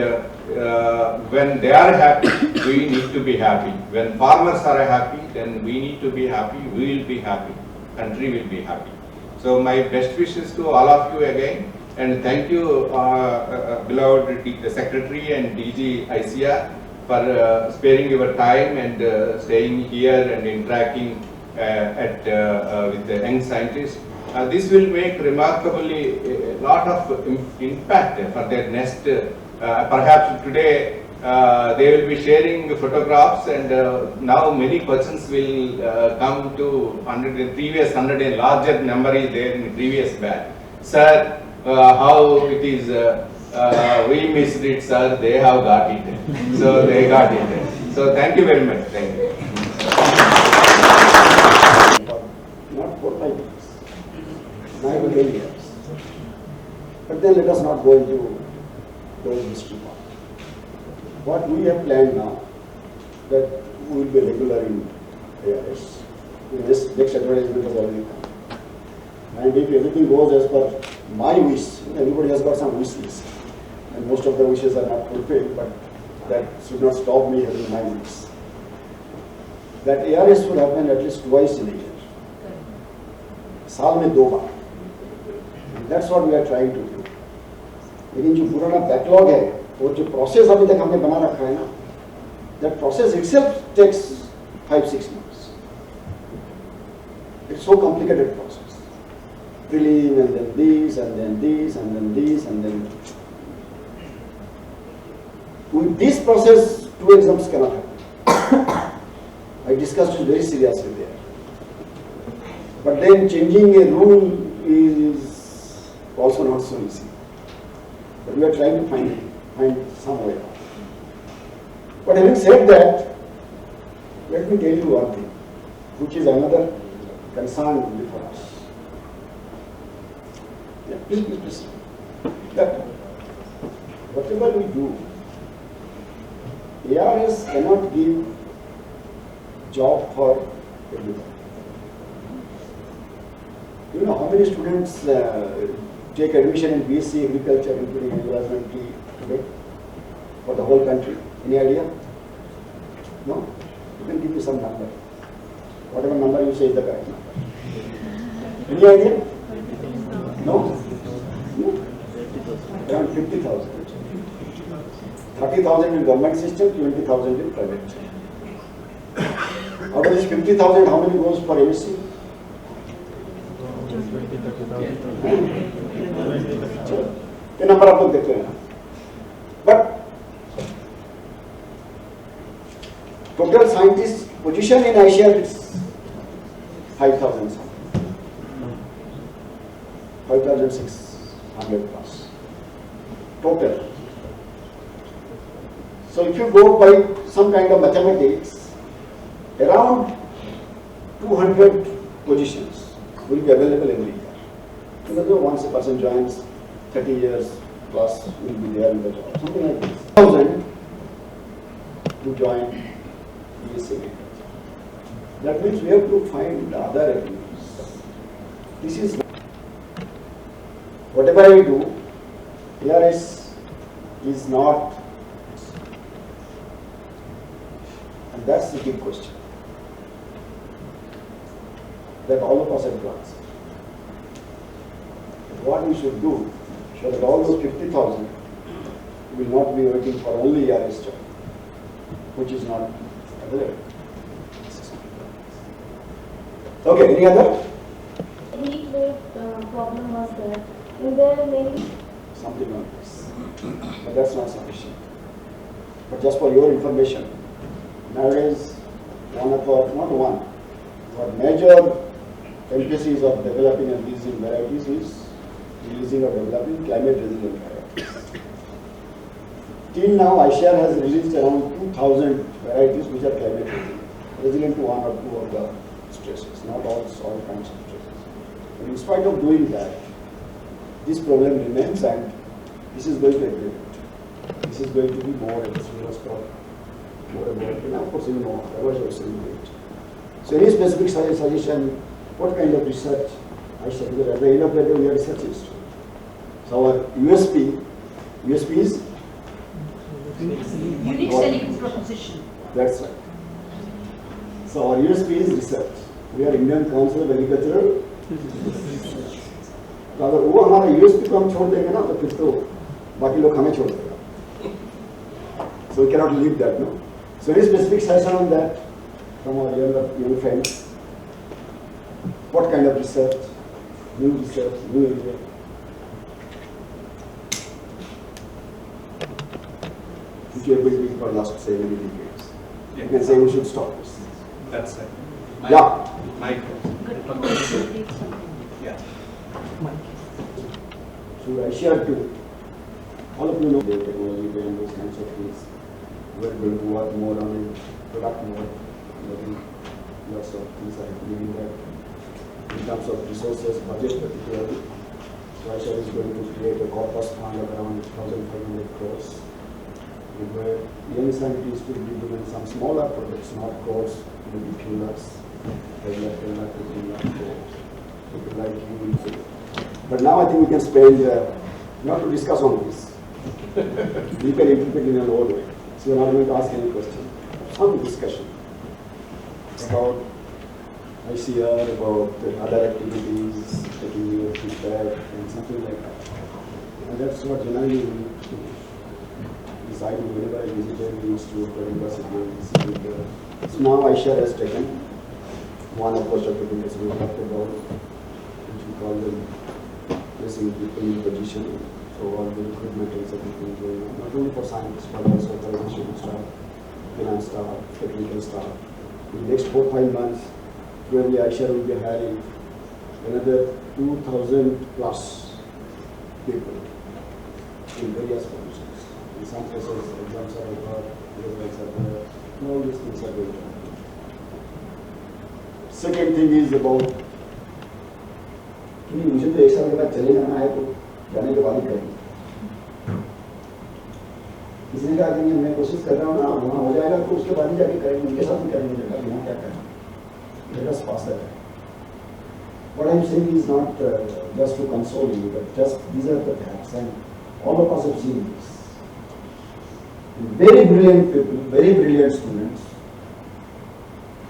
Speaker 7: when they are happy, we need to be happy. When farmers are happy, then we need to be happy, we will be happy, country will be happy. So my best wishes to all of you again, and thank you beloved Secretary and DG ICAR for sparing your time and staying here and interacting with the young scientists. This will make remarkably a lot of impact for their next, perhaps today they will be sharing photographs, and now many persons will come to previous 100 and larger number is there in the previous batch. Sir, how it is, we missed it, sir, they have got it. So they got it. So thank you very much. Thank you.
Speaker 4: Not 4 5 years, 9 to 10 years. But then let us not go into those history part. What we have planned now, that we will be regular in ARS. Next advertisement has already come. And if everything goes as per my wish, everybody has got some wish list. And most of the wishes are not fulfilled, but that should not stop me having my wish. That ARS should happen at least twice in a year. साल में 2 बार. That's what we are trying to do. लेकिन जो पुराना backlog है और जो process अभी तक हमने बना रखा है ना, that process itself takes 5-6 months. It's so complicated process. Prelim and then this and then this and then this and then. With this process, 2 exams cannot happen. I discussed it very seriously there. But then changing a rule is also not so easy. But we are trying to find some way out. But having said that, let me tell you one thing, which is another concern before us. Yeah, please. That whatever we do, ARS cannot give job for everyone. You know how many students take admission in BSc Agriculture, including environment today, for the whole country? Any idea? No? You can give me some number. Whatever number you say is the correct number. Any idea? No? Around 50,000. 30,000 in government system, 20,000 in private. Out of this 50,000, how many goes for MSc? ये number आप लोग देखते हैं ना, but total scientist position in Asia is 5,000, 5,600 plus total. So if you go by some kind of mathematics, around 200 positions will be available every year. Because once a person joins, 30 years plus will be there in the job. Something like this. 1,000 to join BSc. That means we have to find other avenues. This is whatever we do, ARS is not, and that's the big question that all of us have to answer. What we should do so that all those 50,000 will not be waiting for only ARS job, which is not available. Okay, any other?
Speaker 8: Heat wave problem was there. And there are many.
Speaker 4: Something on this, but that's not sufficient. But just for your information, nowadays one major emphasis of developing and releasing varieties is releasing or developing climate resilient varieties. Till now, ICAR has released around 2,000 varieties which are climate resilient to 1 or 2 of the stresses, not all kinds of stresses. But in spite of doing that, this problem remains, and this is going to aggravate. This is going to be more and more and more. And of course, you know, so any specific suggestion, what kind of research I should do? At the end of the day, we are researchers. So our USP is
Speaker 5: Unique selling proposition.
Speaker 4: That's right. So our USP is research. We are Indian Council of Agricultural Research. अगर वो हमारा USP को हम छोड़ देंगे ना तो फिर तो बाकी लोग हमें छोड़ देगा. So we cannot leave that, no. So any specific suggestion on that from our young friends? What kind of research? New area. Which we have been doing for the last 7 decades. You can say we should stop this.
Speaker 7: That's it.
Speaker 4: Yeah.
Speaker 7: Mike. Yeah.
Speaker 4: So I share too. All of you know the technology and those kinds of things. We're going to work more on it, product more. Lots of things are happening in that. In terms of resources, budget particularly. So ICAR is going to create a corpus fund of around 1,500 crores. Where young scientists will be doing some smaller projects, not crores, maybe few lakhs, 10 lakh, 15 lakh crores. People like you will say. But now I think we can spend, not to discuss on this. We can interpret in an old way. So we're not going to ask any question. Some discussion about ICR, about other activities, taking your feedback and something like that. And that's what generally we decide whenever I visited the institute or university. So now ICAR has taken one of those activities we talked about, which we call them placing people in position. So all the recruitment is everything going on, not only for scientists but also for education staff, finance staff, technical staff. In the next 4-5 months, probably ICAR will be hiring another 2,000 plus people in various positions. In some places, exams are over, results are there, and all these things are going to happen. Second thing is about, मुझे तो एक साल के बाद चले जाना है तो जाने के बाद ही करेंगे. किसी ने कहा कि मैं कोशिश कर रहा हूँ ना, वहाँ हो जाएगा तो उसके बाद ही जाके करेंगे, उनके साथ ही करेंगे, यहाँ क्या करें. Let us pass that. What I am saying is not just to console you, but just these are the facts, and all of us have seen this. Very brilliant people, very brilliant students,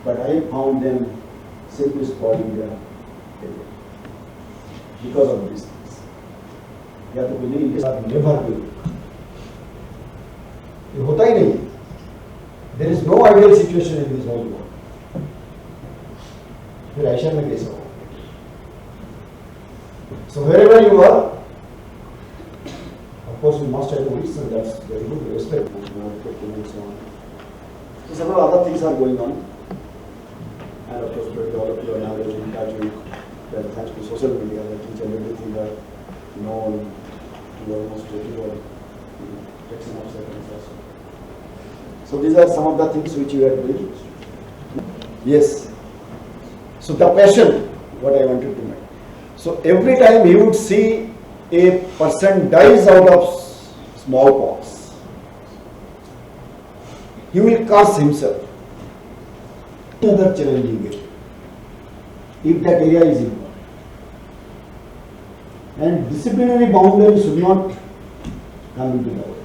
Speaker 4: but I found them simply spoiling their career because of these things. या तो कुछ नहीं, इनके साथ निर्भर भी ये होता ही नहीं. There is no ideal situation in this whole world. फिर ICAR में कैसे हो? So wherever you are, of course you must have to listen. That's very good. Respect and so on. So several other things are going on, and of course all of you are now in touch with. Thanks to social media, that each and everything are known to almost everyone. Takes enough seconds also. So these are some of the things which you are doing. Yes. So the passion, what I wanted to make. So every time you would see a person dies out of smallpox, he will curse himself. Another challenging it, if that area is involved. And disciplinary boundaries should not come into the way.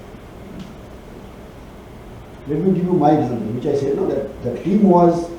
Speaker 4: Let me give you my example, which I said, no, that the team was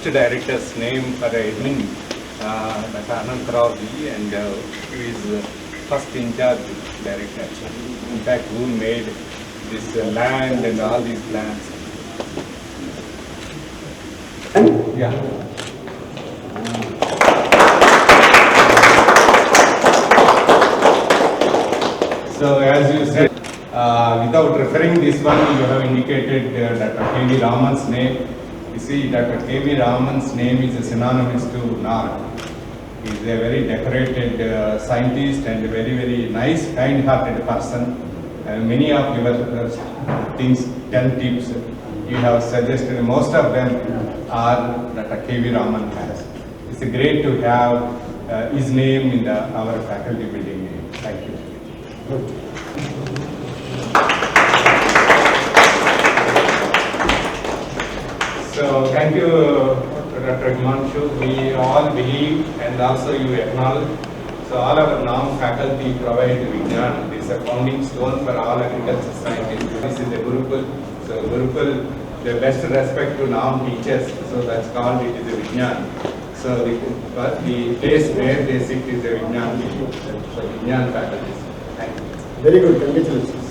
Speaker 7: director's name for admin, Dr. Ananta, and who is first in charge director. In fact, who made this land and all these plans. Yeah. So as you said, without referring this one, you have indicated Dr. K.V. Raman's name. You see, Dr. K.V. Raman's name is synonymous to NARM. He is a very decorated scientist and a very, very nice, kind-hearted person. And many of your things, 10 tips you have suggested, most of them are Dr. K.V. Raman has. It's great to have his name in our faculty building. Thank you. So thank you, Dr. Himanshu. We all believe and also you acknowledge. So all our NARM faculty provide Vignan. This is a founding stone for all agriculture scientists. This is the Gurukul. So Gurukul, the best respect to NARM teachers. So that's called it is a Vignan. So the place where they sit is a Vignan. So Vignan faculty. Thank you.
Speaker 4: Very good. Congratulations.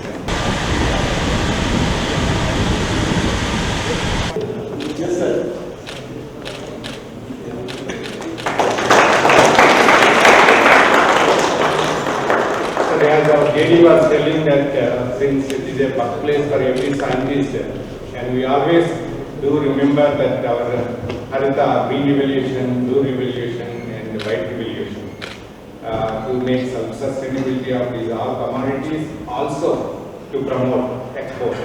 Speaker 4: Yes, sir.
Speaker 7: As our JD was telling that since it is a birthplace for every scientist, and we always do remember that our Harita, green revolution, blue revolution, and white revolution to make some sustainability of these all commodities, also to promote export.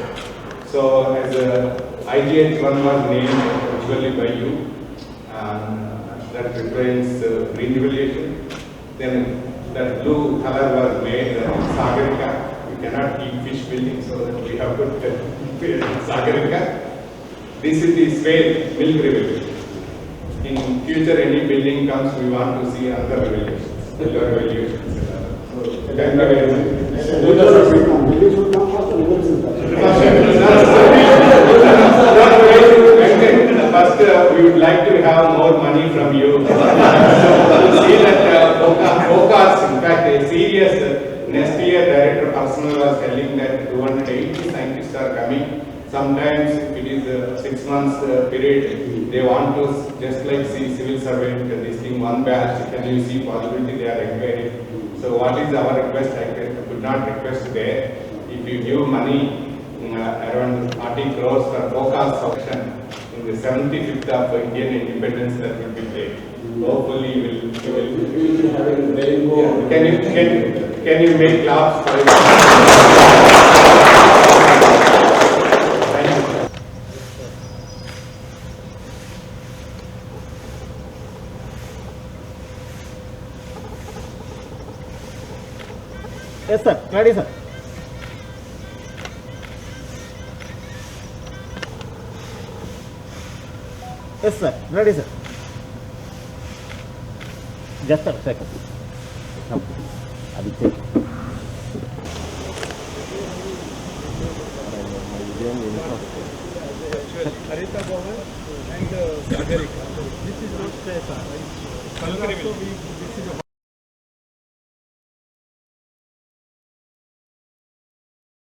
Speaker 7: So as IGH1 was named actually by you, that represents green revolution. Then that blue color was made Sagarika. We cannot keep fish building, so that we have put Sagarika. This is the Swetha milk revolution. In future, any building comes, we want to see other revolutions. So, thank you very much. First, we would like to have more money from you. So, see that FOCARS, in fact, a serious next year director personnel was telling that 280 scientists are coming. Sometimes it is a 6 months period. They want to just like see civil servant, this thing one batch. Can you see possibility they are inquiring? So what is our request? I could not request there. If you give money around 40 crores for FOCARS section in the 75th of Indian independence, that will be great. Hopefully we will be having rainbow. Yeah. Can you make laughs for it? Thank you.
Speaker 6: Yes, sir. Ready, sir. Yes, sir. Ready, sir. Just a second. Come. I'll take.
Speaker 9: Harita Bower and Sagarika. This is not Swetha, right? Color also this is a